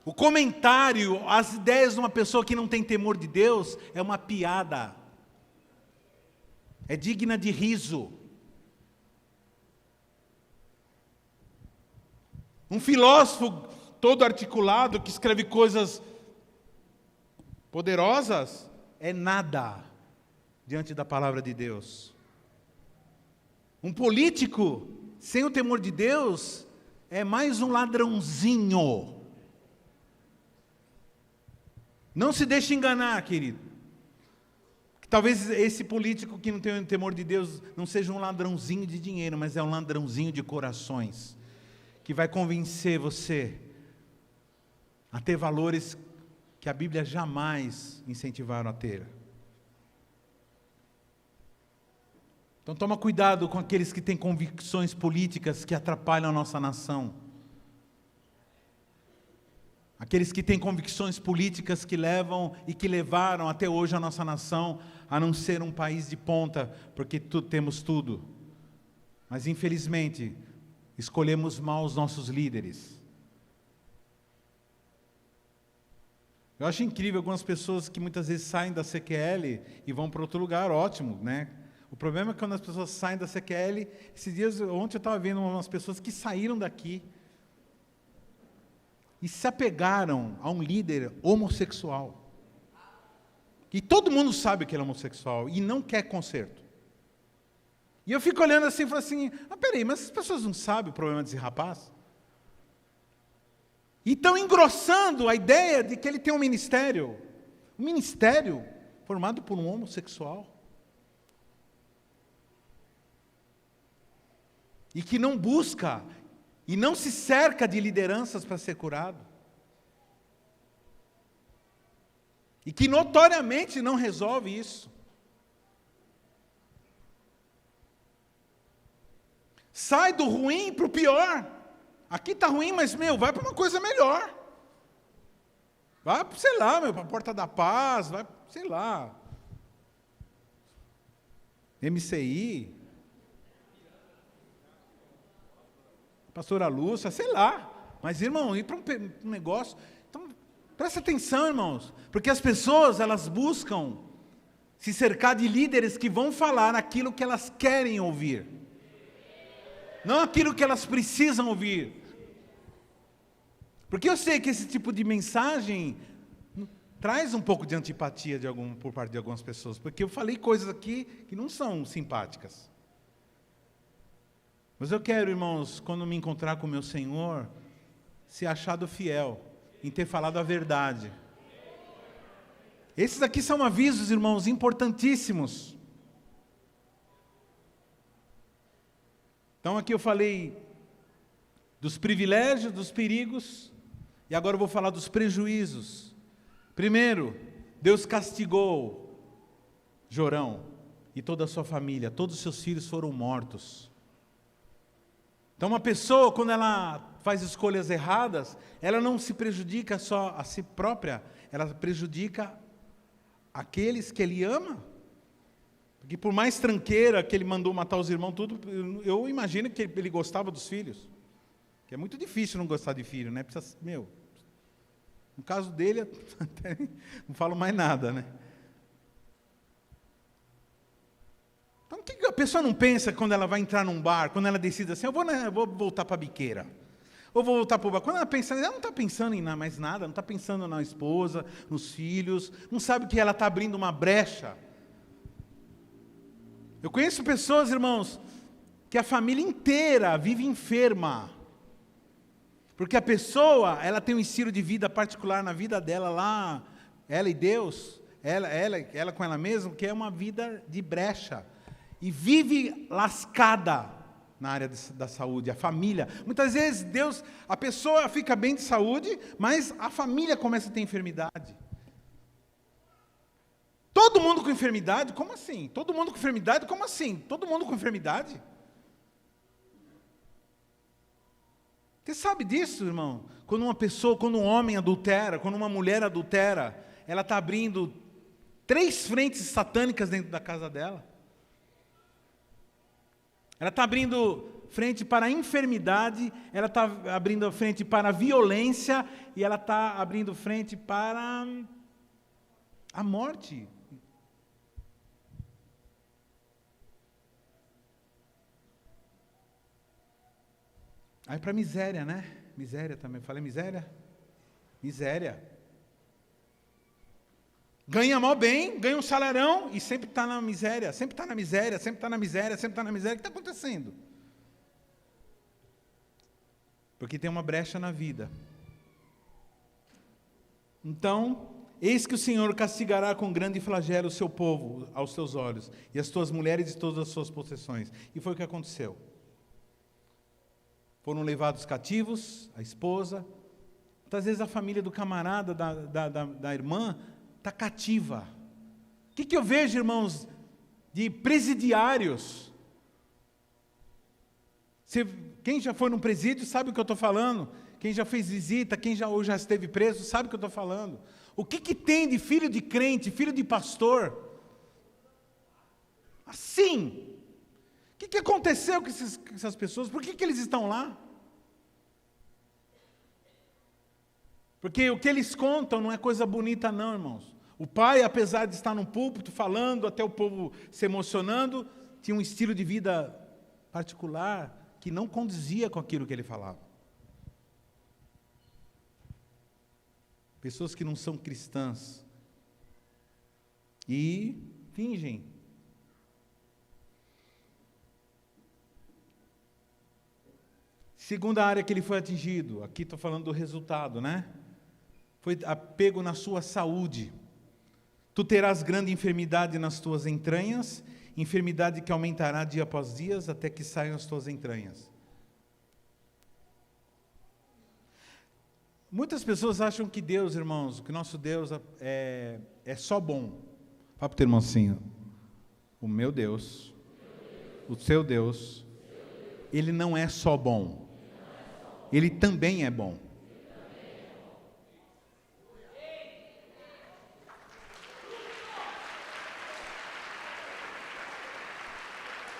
[SPEAKER 1] O comentário, as ideias de uma pessoa que não tem temor de Deus é uma piada. É digna de riso. Um filósofo todo articulado que escreve coisas poderosas é nada diante da palavra de Deus. Um político sem o temor de Deus é mais um ladrãozinho. Não se deixe enganar, querido. Talvez esse político que não tem o temor de Deus não seja um ladrãozinho de dinheiro, mas é um ladrãozinho de corações, que vai convencer você a ter valores que a Bíblia jamais incentivaram a ter. Então toma cuidado com aqueles que têm convicções políticas que atrapalham a nossa nação. Aqueles que têm convicções políticas que levam e que levaram até hoje a nossa nação a não ser um país de ponta, porque temos tudo. Mas infelizmente, escolhemos mal os nossos líderes. Eu acho incrível algumas pessoas que muitas vezes saem da CQL e vão para outro lugar, ótimo, né? O problema é que quando as pessoas saem da CQL, ontem eu estava vendo umas pessoas que saíram daqui e se apegaram a um líder homossexual. E todo mundo sabe que ele é homossexual e não quer conserto. E eu fico olhando assim e falo assim, peraí, mas as pessoas não sabem o problema desse rapaz? E estão engrossando a ideia de que ele tem um ministério formado por um homossexual. E que não busca e não se cerca de lideranças para ser curado. E que notoriamente não resolve isso. Sai do ruim para o pior. Aqui está ruim, mas, vai para uma coisa melhor. Vai, sei lá, para a Porta da Paz, vai, sei lá. MCI. Pastora Lúcia, sei lá. Mas, irmão, ir para um negócio... Então, presta atenção, irmãos. Porque as pessoas, elas buscam se cercar de líderes que vão falar aquilo que elas querem ouvir. Não aquilo que elas precisam ouvir. Porque eu sei que esse tipo de mensagem traz um pouco de antipatia por parte de algumas pessoas. Porque eu falei coisas aqui que não são simpáticas. Mas eu quero, irmãos, quando me encontrar com o meu Senhor, ser achado fiel, em ter falado a verdade. Esses aqui são avisos, irmãos, importantíssimos. Então aqui eu falei dos privilégios, dos perigos, e agora eu vou falar dos prejuízos. Primeiro, Deus castigou Jorão e toda a sua família, todos os seus filhos foram mortos. Então uma pessoa, quando ela faz escolhas erradas, ela não se prejudica só a si própria, ela prejudica aqueles que ele ama. Porque por mais tranqueira que ele mandou matar os irmãos, tudo, eu imagino que ele gostava dos filhos. Que é muito difícil não gostar de filho, né? Precisa, no caso dele, até não falo mais nada, né? Então, o que a pessoa não pensa quando ela vai entrar num bar, quando ela decide assim, eu vou voltar para a biqueira, ou vou voltar para o bar. Quando ela pensa, ela não está pensando em mais nada, não está pensando na esposa, nos filhos, não sabe que ela está abrindo uma brecha. Eu conheço pessoas, irmãos, que a família inteira vive enferma, porque a pessoa, ela tem um estilo de vida particular na vida dela lá, ela e Deus, ela com ela mesma, que é uma vida de brecha. E vive lascada na área da saúde, a família. Muitas vezes a pessoa fica bem de saúde, mas a família começa a ter enfermidade. Todo mundo com enfermidade? Como assim? Todo mundo com enfermidade? Como assim? Todo mundo com enfermidade? Você sabe disso, irmão? Quando um homem adultera, quando uma mulher adultera, ela está abrindo 3 frentes satânicas dentro da casa dela. Ela está abrindo frente para a enfermidade, ela está abrindo frente para a violência, e ela está abrindo frente para a morte. Aí para a miséria, né? Miséria também. Falei miséria? Miséria. Ganha mal bem, ganha um salarão e sempre está na miséria, sempre está na miséria, sempre está na miséria, sempre está na miséria. O que está acontecendo? Porque tem uma brecha na vida. Então, eis que o Senhor castigará com grande flagelo o seu povo aos teus olhos, e as tuas mulheres e todas as suas possessões. E foi o que aconteceu. Foram levados cativos, a esposa. Muitas vezes a família do camarada, da irmã, está cativa. O que eu vejo, irmãos, de presidiários? Quem já foi num presídio sabe o que eu estou falando. Quem já fez visita, quem já esteve preso, sabe o que eu estou falando. O que tem de filho de crente, filho de pastor? Assim. O que aconteceu com essas pessoas? Por que eles estão lá? Porque o que eles contam não é coisa bonita não, irmãos. O pai, apesar de estar num púlpito falando, até o povo se emocionando, tinha um estilo de vida particular que não condizia com aquilo que ele falava. Pessoas que não são cristãs e fingem. Segunda área que ele foi atingido, aqui estou falando do resultado, né? Foi apego na sua saúde. Tu terás grande enfermidade nas tuas entranhas, enfermidade que aumentará dia após dia, até que saiam as tuas entranhas. Muitas pessoas acham que Deus, irmãos, que nosso Deus é só bom. Fala para o teu irmão assim, o meu Deus, o seu Deus, Ele não é só bom. Ele também é bom.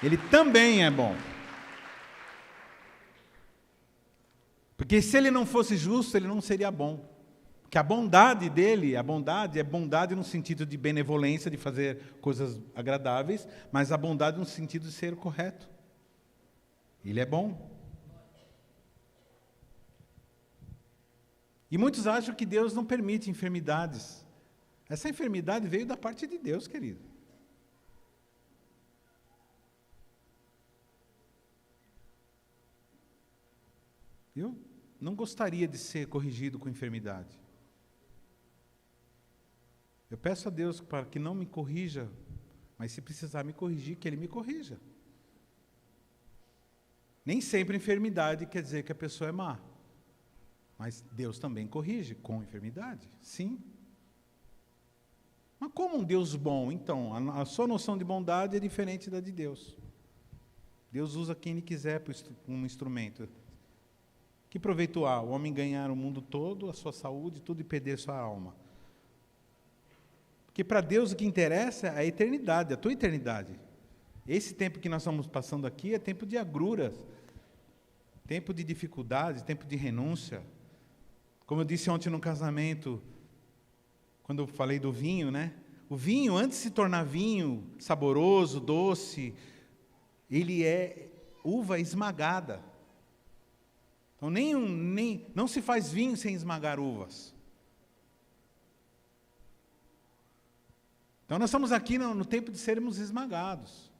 [SPEAKER 1] Ele também é bom. Porque se ele não fosse justo, ele não seria bom. Porque a bondade dele, a bondade é bondade no sentido de benevolência, de fazer coisas agradáveis, mas a bondade no sentido de ser correto. Ele é bom. E muitos acham que Deus não permite enfermidades. Essa enfermidade veio da parte de Deus, querido. Eu não gostaria de ser corrigido com enfermidade. Eu peço a Deus para que não me corrija, mas se precisar me corrigir, que Ele me corrija. Nem sempre enfermidade quer dizer que a pessoa é má. Mas Deus também corrige com enfermidade, sim. Mas como um Deus bom? Então, a sua noção de bondade é diferente da de Deus. Deus usa quem Ele quiser como instrumento. Que proveito há? O homem ganhar o mundo todo, a sua saúde, tudo e perder sua alma. Porque para Deus o que interessa é a eternidade, a tua eternidade. Esse tempo que nós estamos passando aqui é tempo de agruras, tempo de dificuldades, tempo de renúncia. Como eu disse ontem no casamento, quando eu falei do vinho, né? O vinho, antes de se tornar vinho saboroso, doce, ele é uva esmagada. Então, não se faz vinho sem esmagar uvas. Então, nós estamos aqui no tempo de sermos esmagados,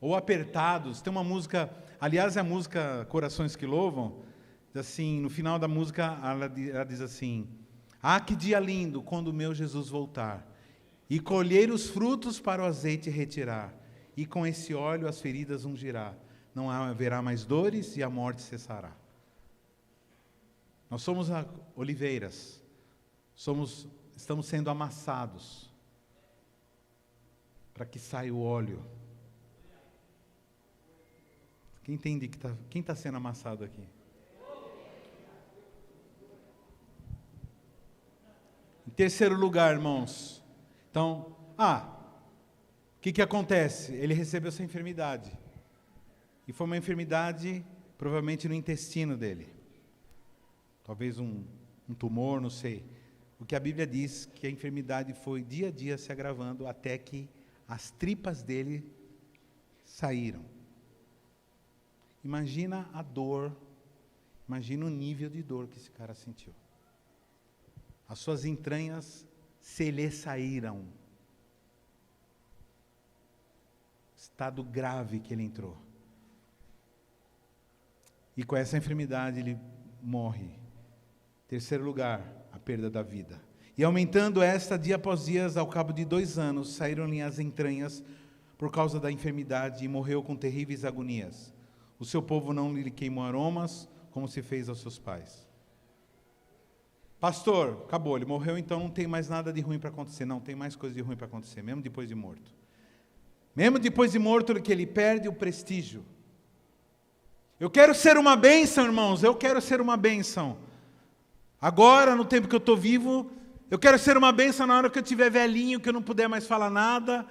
[SPEAKER 1] ou apertados. Tem uma música, aliás, é a música Corações que Louvam, assim, no final da música, ela diz assim: ah, que dia lindo, quando o meu Jesus voltar, e colher os frutos para o azeite retirar, e com esse óleo as feridas ungirá. Não haverá mais dores e a morte cessará. Nós somos oliveiras, estamos sendo amassados, para que saia o óleo. Quem entende quem está sendo amassado aqui? Em terceiro lugar, irmãos, então, o que acontece? Ele recebeu essa enfermidade, e foi uma enfermidade, provavelmente no intestino dele, talvez um tumor, não sei. O que a Bíblia diz, que a enfermidade foi dia a dia se agravando, até que as tripas dele saíram. Imagina a dor, Imagina o nível de dor que esse cara sentiu. As suas entranhas se lhe saíram. Estado grave que ele entrou. E com essa enfermidade ele morre. Terceiro lugar, a perda da vida. E aumentando esta dia após dia, ao cabo de 2 anos, saíram-lhe as entranhas por causa da enfermidade e morreu com terríveis agonias. O seu povo não lhe queimou aromas, como se fez aos seus pais. Pastor, acabou, ele morreu, então não tem mais nada de ruim para acontecer. Não, tem mais coisa de ruim para acontecer, mesmo depois de morto. Mesmo depois de morto, que ele perde o prestígio. Eu quero ser uma bênção, irmãos, eu quero ser uma bênção. Agora, no tempo que eu estou vivo, eu quero ser uma bênção na hora que eu estiver velhinho, que eu não puder mais falar nada,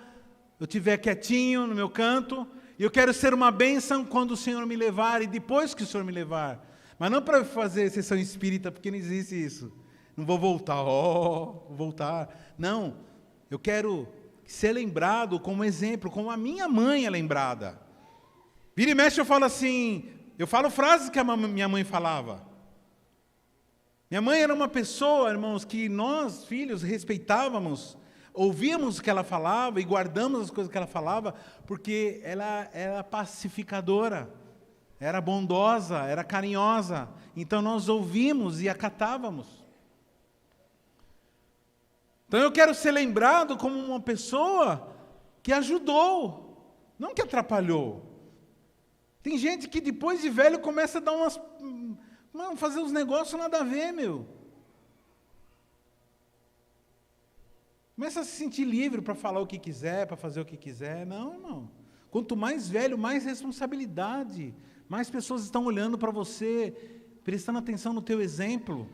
[SPEAKER 1] eu estiver quietinho no meu canto, e eu quero ser uma bênção quando o Senhor me levar e depois que o Senhor me levar. Mas não para fazer sessão espírita, porque não existe isso. Não vou voltar, vou voltar. Não, eu quero ser lembrado como exemplo, como a minha mãe é lembrada. Vira e mexe eu falo assim, eu falo frases que a minha mãe falava. Minha mãe era uma pessoa, irmãos, que nós, filhos, respeitávamos, ouvíamos o que ela falava e guardamos as coisas que ela falava, porque ela era pacificadora, era bondosa, era carinhosa. Então nós ouvimos e acatávamos. Então eu quero ser lembrado como uma pessoa que ajudou, não que atrapalhou. Tem gente que depois de velho começa a dar fazer uns negócios nada a ver, meu. Começa a se sentir livre para falar o que quiser, para fazer o que quiser. Não, irmão. Quanto mais velho, mais responsabilidade. Mais pessoas estão olhando para você, prestando atenção no teu exemplo.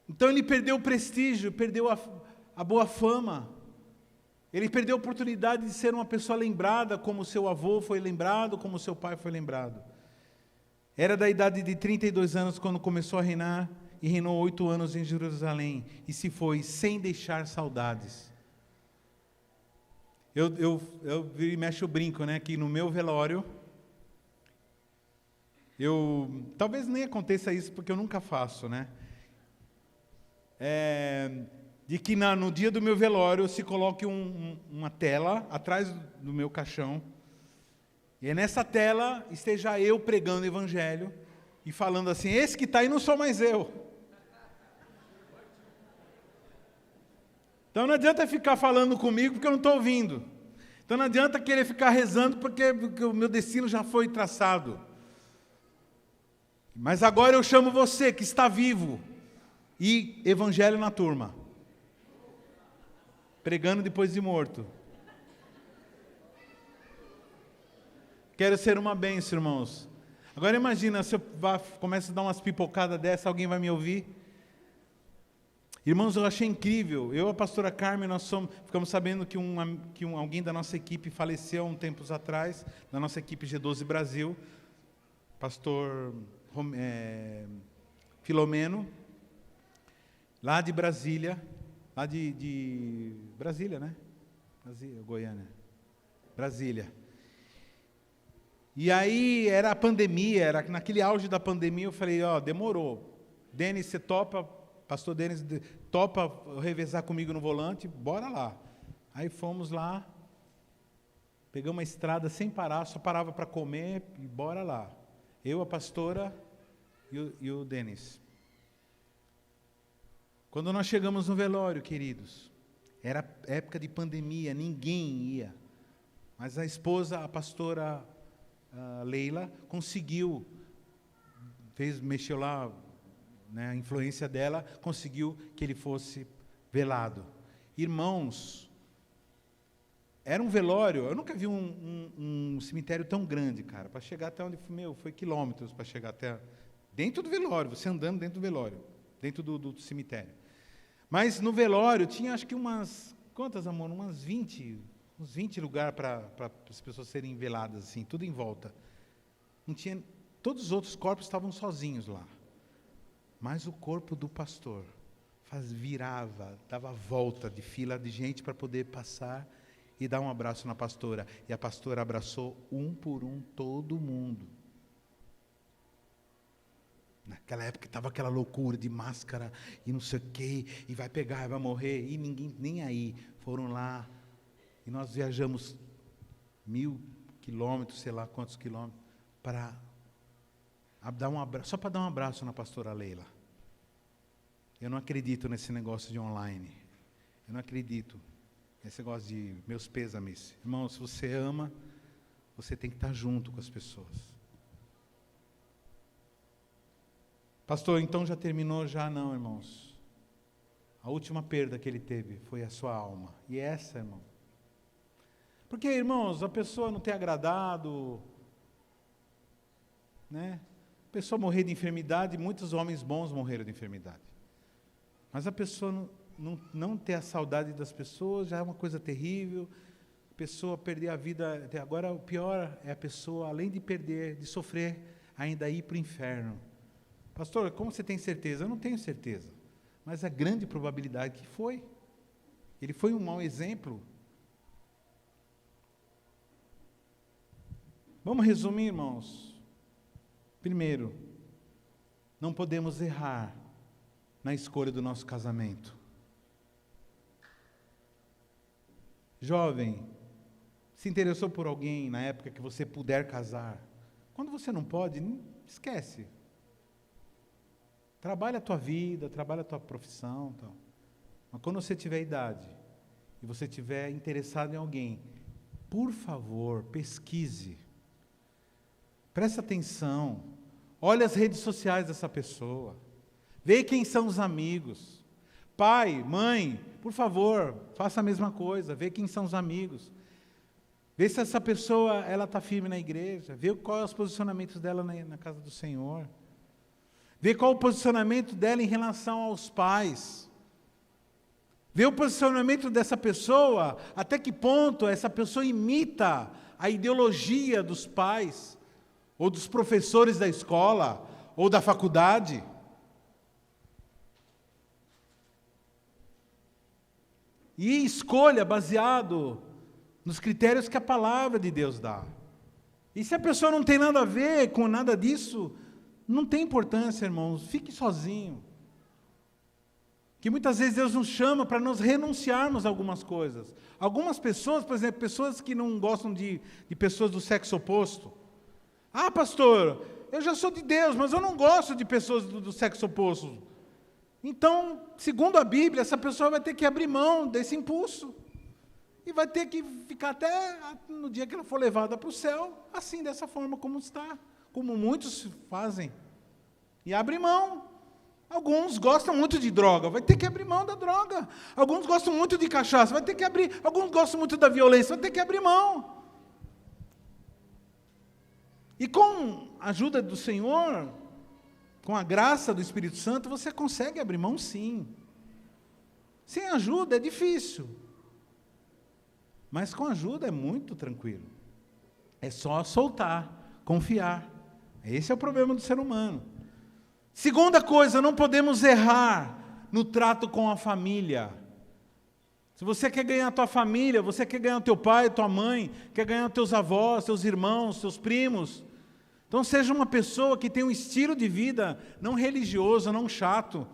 [SPEAKER 1] Então ele perdeu o prestígio, perdeu a boa fama. Ele perdeu a oportunidade de ser uma pessoa lembrada, como seu avô foi lembrado, como seu pai foi lembrado. Era da idade de 32 anos quando começou a reinar, e reinou 8 anos em Jerusalém, e se foi sem deixar saudades. Eu mexo o brinco, né, que no meu velório, talvez nem aconteça isso, porque eu nunca faço, né, de que no dia do meu velório se coloque uma tela atrás do meu caixão, e nessa tela esteja eu pregando o evangelho, e falando assim, esse que está aí não sou mais eu. Então não adianta ficar falando comigo porque eu não estou ouvindo. Então não adianta querer ficar rezando porque o meu destino já foi traçado. Mas agora eu chamo você que está vivo e evangelho na turma. Pregando depois de morto. Quero ser uma bênção, irmãos. Agora imagina se eu começo a dar umas pipocadas dessa, alguém vai me ouvir? Irmãos, eu achei incrível. Eu e a pastora Carmen, ficamos sabendo que alguém da nossa equipe faleceu há um tempos atrás, da nossa equipe G12 Brasil, pastor Filomeno, lá de Brasília, lá de Brasília, né? Goiânia. Brasília. E aí era a pandemia, era naquele auge da pandemia, eu falei, demorou. Denis, você topa? Pastor Denis, topa revezar comigo no volante? Bora lá. Aí fomos lá, pegamos uma estrada sem parar, só parava para comer e bora lá. Eu, a pastora e o Denis. Quando nós chegamos no velório, queridos, era época de pandemia, ninguém ia. Mas a esposa, a pastora Leila, conseguiu, mexeu lá, né, a influência dela, conseguiu que ele fosse velado. Irmãos, era um velório, eu nunca vi um cemitério tão grande, cara, para chegar até onde, foi quilômetros para chegar até, dentro do velório, você andando dentro do velório, dentro do cemitério. Mas no velório tinha acho que quantas, amor? Uns 20 lugares para as pessoas serem veladas, assim, tudo em volta. Não tinha, todos os outros corpos estavam sozinhos lá. Mas o corpo do pastor dava volta de fila de gente para poder passar e dar um abraço na pastora. E a pastora abraçou um por um todo mundo. Aquela época estava aquela loucura de máscara e não sei o quê, e vai pegar, vai morrer, e ninguém nem aí. Foram lá, e nós viajamos 1000 quilômetros, sei lá quantos quilômetros, para dar um abraço, só para dar um abraço na pastora Leila. Eu não acredito nesse negócio de online. Eu não acredito nesse negócio de meus pêsames. Irmão, se você ama, você tem que estar junto com as pessoas. Pastor, então já terminou? Já não, irmãos. A última perda que ele teve foi a sua alma. E essa, irmão. Porque, irmãos, a pessoa não ter agradado, né? A pessoa morrer de enfermidade, muitos homens bons morreram de enfermidade. Mas a pessoa não ter a saudade das pessoas já é uma coisa terrível. A pessoa perder a vida, até agora o pior é a pessoa, além de perder, de sofrer, ainda ir para o inferno. Pastor, como você tem certeza? Eu não tenho certeza, mas a grande probabilidade que foi. Ele foi um mau exemplo. Vamos resumir, irmãos. Primeiro, não podemos errar na escolha do nosso casamento. Jovem, se interessou por alguém na época que você puder casar. Quando você não pode, esquece. Trabalha a tua vida, trabalha a tua profissão. Tal. Mas quando você tiver idade e você estiver interessado em alguém, por favor, pesquise. Preste atenção. Olhe as redes sociais dessa pessoa. Vê quem são os amigos. Pai, mãe, por favor, faça a mesma coisa. Vê quem são os amigos. Vê se essa pessoa está firme na igreja. Vê qual é os posicionamentos dela na casa do Senhor. Vê qual é o posicionamento dela em relação aos pais. Vê o posicionamento dessa pessoa, até que ponto essa pessoa imita a ideologia dos pais, ou dos professores da escola, ou da faculdade. E escolha baseado nos critérios que a palavra de Deus dá. E se a pessoa não tem nada a ver com nada disso, não tem importância, irmãos, fique sozinho. Que muitas vezes Deus nos chama para nós renunciarmos a algumas coisas. Algumas pessoas, por exemplo, pessoas que não gostam de pessoas do sexo oposto. Ah, pastor, eu já sou de Deus, mas eu não gosto de pessoas do sexo oposto. Então, segundo a Bíblia, essa pessoa vai ter que abrir mão desse impulso. E vai ter que ficar até no dia que ela for levada para o céu, assim, dessa forma como está. Como muitos fazem. E abre mão. Alguns gostam muito de droga, vai ter que abrir mão da droga. Alguns gostam muito de cachaça, vai ter que abrir. Alguns gostam muito da violência, vai ter que abrir mão. E com a ajuda do Senhor, com a graça do Espírito Santo, você consegue abrir mão, sim. Sem ajuda é difícil. Mas com ajuda é muito tranquilo. É só soltar, confiar. Esse é o problema do ser humano. Segunda coisa, não podemos errar no trato com a família. Se você quer ganhar a tua família, você quer ganhar o teu pai, tua mãe, quer ganhar os teus avós, teus irmãos, teus primos, então seja uma pessoa que tem um estilo de vida não religioso, não chato,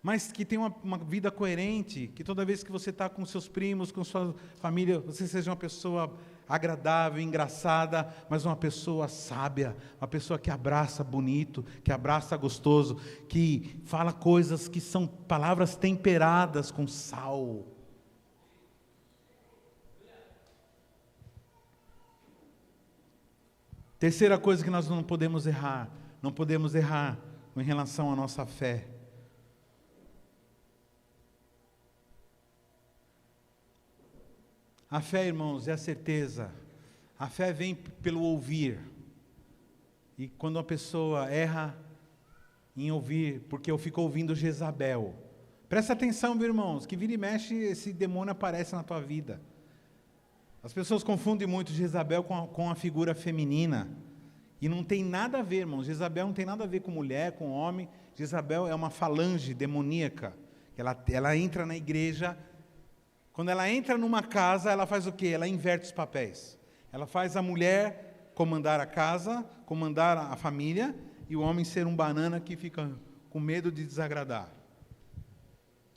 [SPEAKER 1] mas que tem uma vida coerente, que toda vez que você está com seus primos, com sua família, você seja uma pessoa agradável, engraçada, mas uma pessoa sábia, uma pessoa que abraça bonito, que abraça gostoso, que fala coisas que são palavras temperadas com sal. Terceira coisa que nós não podemos errar em relação à nossa fé. A fé, irmãos, é a certeza. A fé vem pelo ouvir. E quando uma pessoa erra em ouvir, porque eu fico ouvindo Jezabel. Presta atenção, meus irmãos, que vira e mexe esse demônio aparece na tua vida. As pessoas confundem muito Jezabel com a figura feminina. E não tem nada a ver, irmãos. Jezabel não tem nada a ver com mulher, com homem. Jezabel é uma falange demoníaca. Ela entra na igreja. Quando ela entra numa casa, ela faz o quê? Ela inverte os papéis. Ela faz a mulher comandar a casa, comandar a família, e o homem ser um banana que fica com medo de desagradar.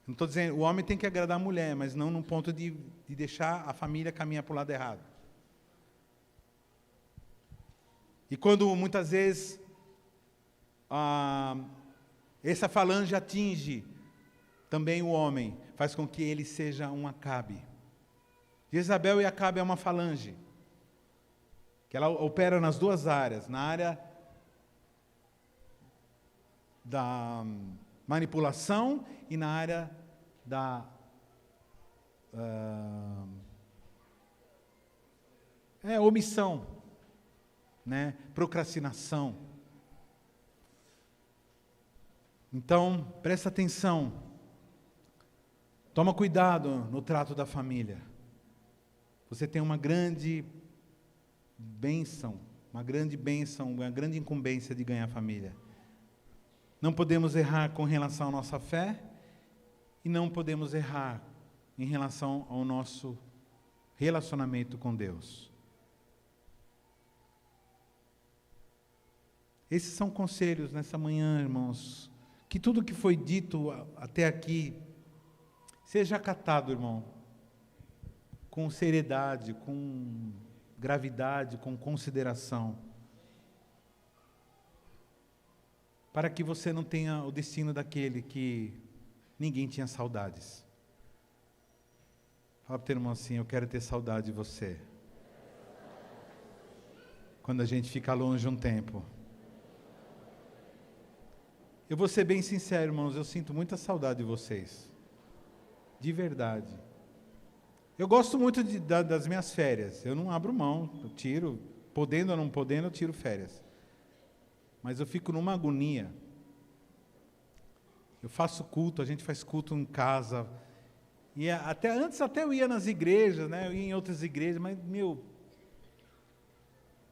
[SPEAKER 1] Não estou dizendo, o homem tem que agradar a mulher, mas não num ponto de deixar a família caminhar para o lado errado. E quando muitas vezes essa falange atinge também o homem, faz com que ele seja um Acabe. Jezabel e Acabe é uma falange, que ela opera nas duas áreas, na área da manipulação e na área da omissão, né? Procrastinação. Então, presta atenção. Toma cuidado no trato da família. Você tem uma grande bênção, uma grande incumbência de ganhar a família. Não podemos errar com relação à nossa fé e não podemos errar em relação ao nosso relacionamento com Deus. Esses são conselhos nessa manhã, irmãos, que tudo que foi dito até aqui seja acatado, irmão, com seriedade, com gravidade, com consideração, para que você não tenha o destino daquele que ninguém tinha saudades. Fala para o teu irmão assim: eu quero ter saudade de você. Quando a gente fica longe um tempo. Eu vou ser bem sincero, irmãos, eu sinto muita saudade de vocês. De verdade. Eu gosto muito das minhas férias. Eu não abro mão, eu tiro, podendo ou não podendo, eu tiro férias. Mas eu fico numa agonia. Eu faço culto, a gente faz culto em casa. E antes eu ia nas igrejas, né? Eu ia em outras igrejas, mas,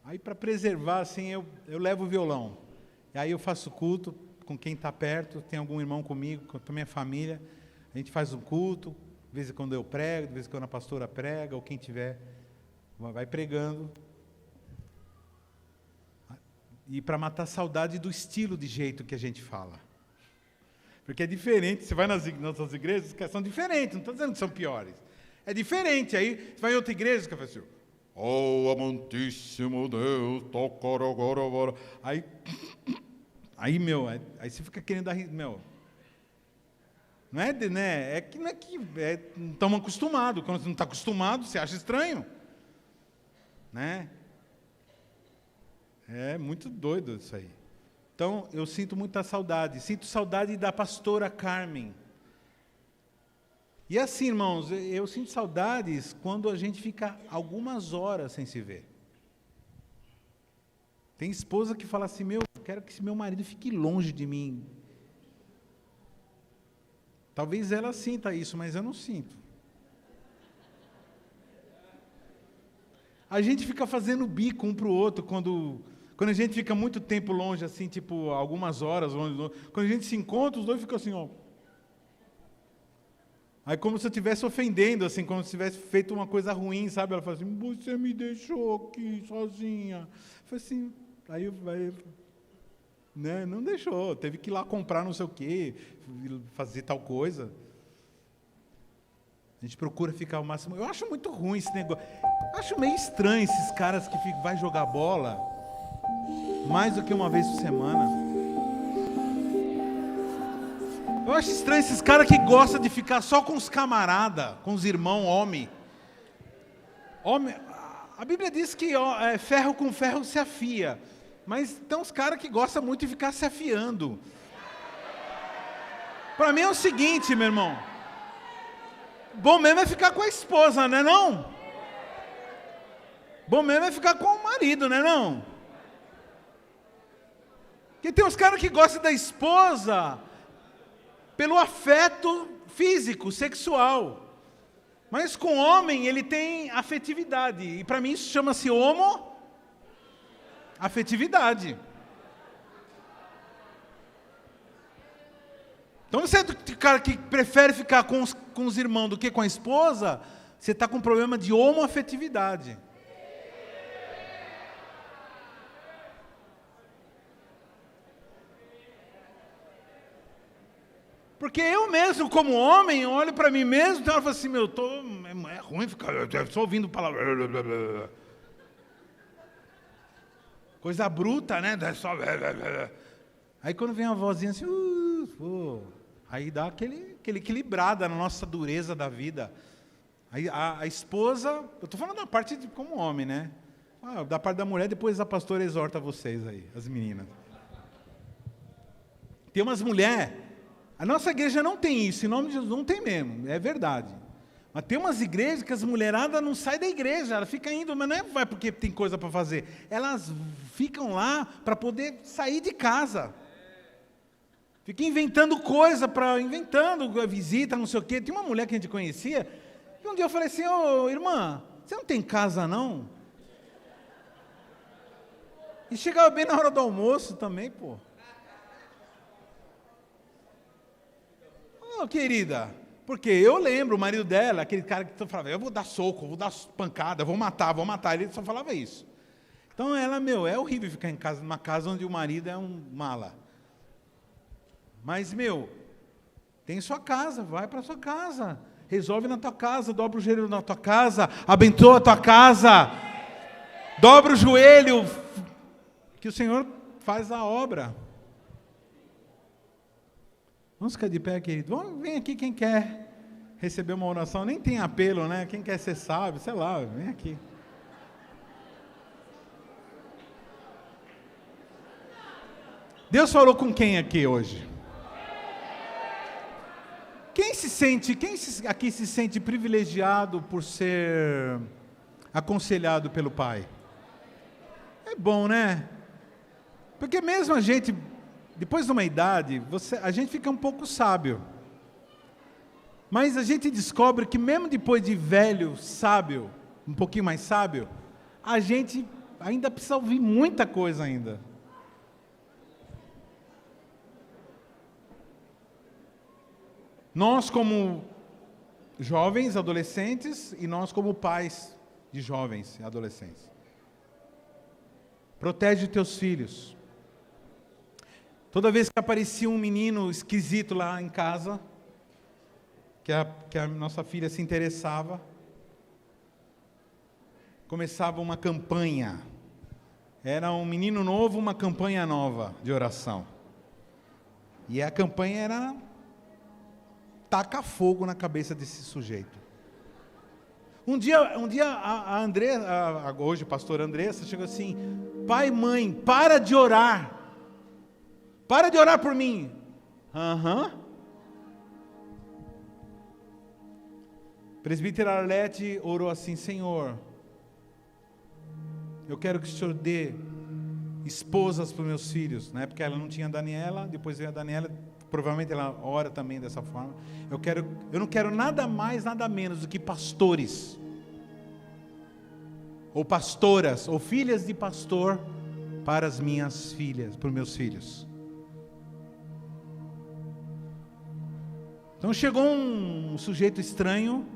[SPEAKER 1] aí para preservar, assim, eu levo o violão. E aí eu faço culto com quem está perto, tem algum irmão comigo, com a minha família. A gente faz um culto, de vez em quando eu prego, de vez em quando a pastora prega, ou quem tiver, vai pregando. E para matar a saudade do estilo de jeito que a gente fala. Porque é diferente, você vai nas nossas igrejas, que são diferentes, não estou dizendo que são piores. É diferente, aí você vai em outra igreja, que fala assim: oh, amantíssimo Deus, toca agora. Aí, aí você fica querendo dar, não é, né? Não estamos acostumados. Quando você não está acostumado, você acha estranho, né? É muito doido isso aí. Então, eu sinto muita saudade. Sinto saudade da pastora Carmen. E assim, irmãos, eu sinto saudades quando a gente fica algumas horas sem se ver. Tem esposa que fala assim: quero que meu marido fique longe de mim. Talvez ela sinta isso, mas eu não sinto. A gente fica fazendo bico um para o outro quando a gente fica muito tempo longe, assim, tipo, algumas horas longe. Quando a gente se encontra, os dois ficam assim, ó. Aí como se eu estivesse ofendendo, assim, como se tivesse feito uma coisa ruim, sabe? Ela fala assim: você me deixou aqui sozinha. Eu falei assim, aí né? Não deixou, teve que ir lá comprar não sei o quê, fazer tal coisa. A gente procura ficar o máximo. Eu acho muito ruim esse negócio. Eu acho meio estranho esses caras que vai jogar bola mais do que uma vez por semana. Eu acho estranho esses caras que gostam de ficar só com os camaradas, com os irmãos, homem. A Bíblia diz que ferro com ferro se afia. Mas tem uns caras que gostam muito de ficar se afiando. Para mim é o seguinte, meu irmão. Bom mesmo é ficar com a esposa, né não? Bom mesmo é ficar com o marido, né não? Porque tem uns caras que gostam da esposa pelo afeto físico, sexual. Mas com o homem ele tem afetividade. E para mim isso chama-se afetividade. Então você é o cara que prefere ficar com os irmãos do que com a esposa, você está com um problema de homoafetividade. Porque eu mesmo, como homem, olho para mim mesmo, então eu falo assim, é ruim ficar só ouvindo palavras. Coisa bruta, né? Só... Aí quando vem uma vozinha assim, aí dá aquele equilibrada na nossa dureza da vida. Aí a esposa, eu estou falando da parte como homem, né? Da parte da mulher, depois a pastora exorta vocês aí, as meninas. Tem umas mulheres, a nossa igreja não tem isso, em nome de Jesus, não tem mesmo, é verdade. Mas tem umas igrejas que as mulheradas não saem da igreja, ela fica indo, mas não vai porque tem coisa para fazer. Elas ficam lá para poder sair de casa. Fica inventando coisa, inventando visita, não sei o quê. Tem uma mulher que a gente conhecia, e um dia eu falei assim, ô irmã, você não tem casa não? E chegava bem na hora do almoço também, pô. Ô, querida, porque eu lembro, o marido dela, aquele cara que falava, eu vou dar soco, vou dar pancada, vou matar, ele só falava isso. Então ela, é horrível ficar em casa, numa casa onde o marido é um mala. Mas, tem sua casa, vai para sua casa, resolve na tua casa, dobra o joelho na tua casa, abençoa a tua casa, dobra o joelho, que o Senhor faz a obra. Vamos ficar de pé, querido. Vem aqui quem quer receber uma oração, nem tem apelo, né? Quem quer ser sábio, sei lá, vem aqui. Deus falou com quem aqui hoje? Quem aqui se sente privilegiado por ser aconselhado pelo Pai? É bom, né? Porque mesmo a gente, depois de uma idade, a gente fica um pouco sábio. Mas a gente descobre que mesmo depois de velho, sábio, um pouquinho mais sábio, a gente ainda precisa ouvir muita coisa ainda. Nós como jovens, adolescentes, e nós como pais de jovens e adolescentes. Protege teus filhos. Toda vez que aparecia um menino esquisito lá em casa, que a nossa filha se interessava, começava uma campanha. Era um menino novo, uma campanha nova de oração. E a campanha era taca fogo na cabeça desse sujeito. Um dia a Andressa, hoje a pastora Andressa, chegou assim, pai, mãe, para de orar por mim. Presbítera Arlete orou assim, Senhor, eu quero que o Senhor dê esposas para os meus filhos, na época ela não tinha a Daniela, depois veio a Daniela, provavelmente ela ora também dessa forma. Eu não quero nada mais, nada menos do que pastores, ou pastoras, ou filhas de pastor para as minhas filhas, para os meus filhos. Então chegou um sujeito estranho,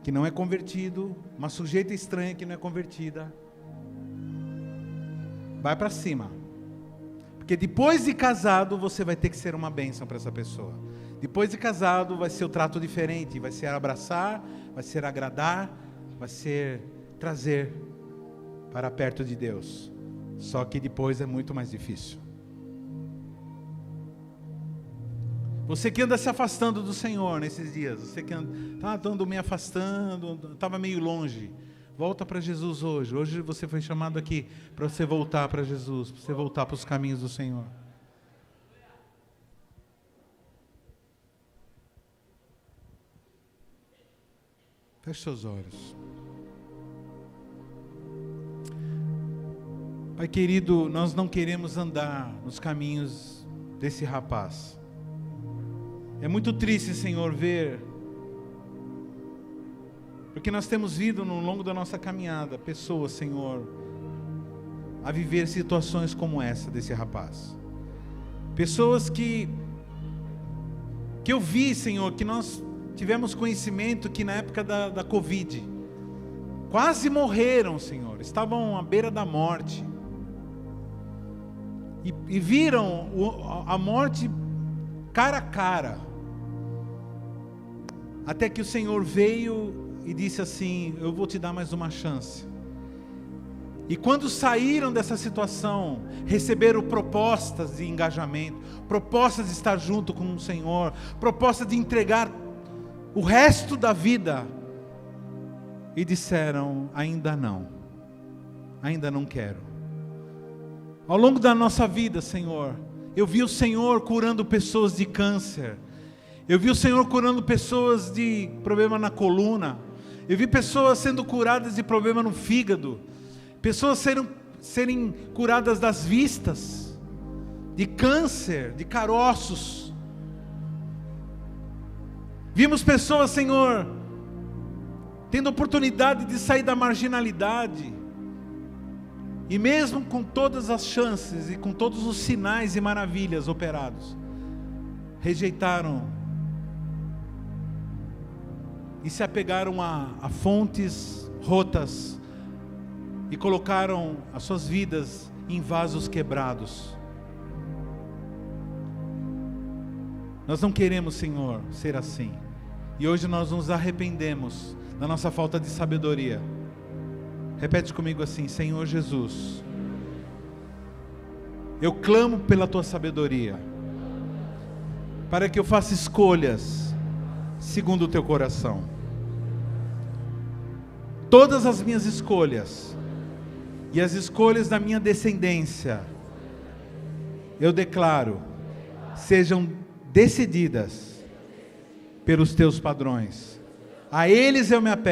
[SPEAKER 1] que não é convertido, uma sujeita estranha que não é convertida, vai para cima, porque depois de casado você vai ter que ser uma bênção para essa pessoa. Depois de casado vai ser o trato diferente, vai ser abraçar, vai ser agradar, vai ser trazer para perto de Deus. Só que depois é muito mais difícil. Você que anda se afastando do Senhor nesses dias, você que anda me afastando, estava meio longe, volta para Jesus hoje. Hoje você foi chamado aqui para você voltar para Jesus, para você voltar para os caminhos do Senhor. Feche seus olhos. Pai querido, nós não queremos andar nos caminhos desse rapaz. É muito triste, Senhor, ver, porque nós temos visto no longo da nossa caminhada, pessoas, Senhor, a viver situações como essa desse rapaz. Pessoas que eu vi, Senhor, que nós tivemos conhecimento que na época da Covid, quase morreram, Senhor, estavam à beira da morte, e viram a morte cara a cara. Até que o Senhor veio e disse assim: eu vou te dar mais uma chance. E quando saíram dessa situação, receberam propostas de engajamento, propostas de estar junto com o Senhor, propostas de entregar o resto da vida, e disseram: ainda não quero. Ao longo da nossa vida, Senhor, eu vi o Senhor curando pessoas de câncer, eu vi o Senhor curando pessoas de problema na coluna, eu vi pessoas sendo curadas de problema no fígado, pessoas serem curadas das vistas, de câncer, de caroços. Vimos pessoas, Senhor, tendo oportunidade de sair da marginalidade, e mesmo com todas as chances e com todos os sinais e maravilhas operados, rejeitaram e se apegaram a fontes rotas e colocaram as suas vidas em vasos quebrados. Nós não queremos, Senhor, ser assim. E hoje nós nos arrependemos da nossa falta de sabedoria. Repete comigo assim: Senhor Jesus, eu clamo pela tua sabedoria, para que eu faça escolhas segundo o teu coração. Todas as minhas escolhas e as escolhas da minha descendência, eu declaro, sejam decididas pelos teus padrões. A eles eu me apego.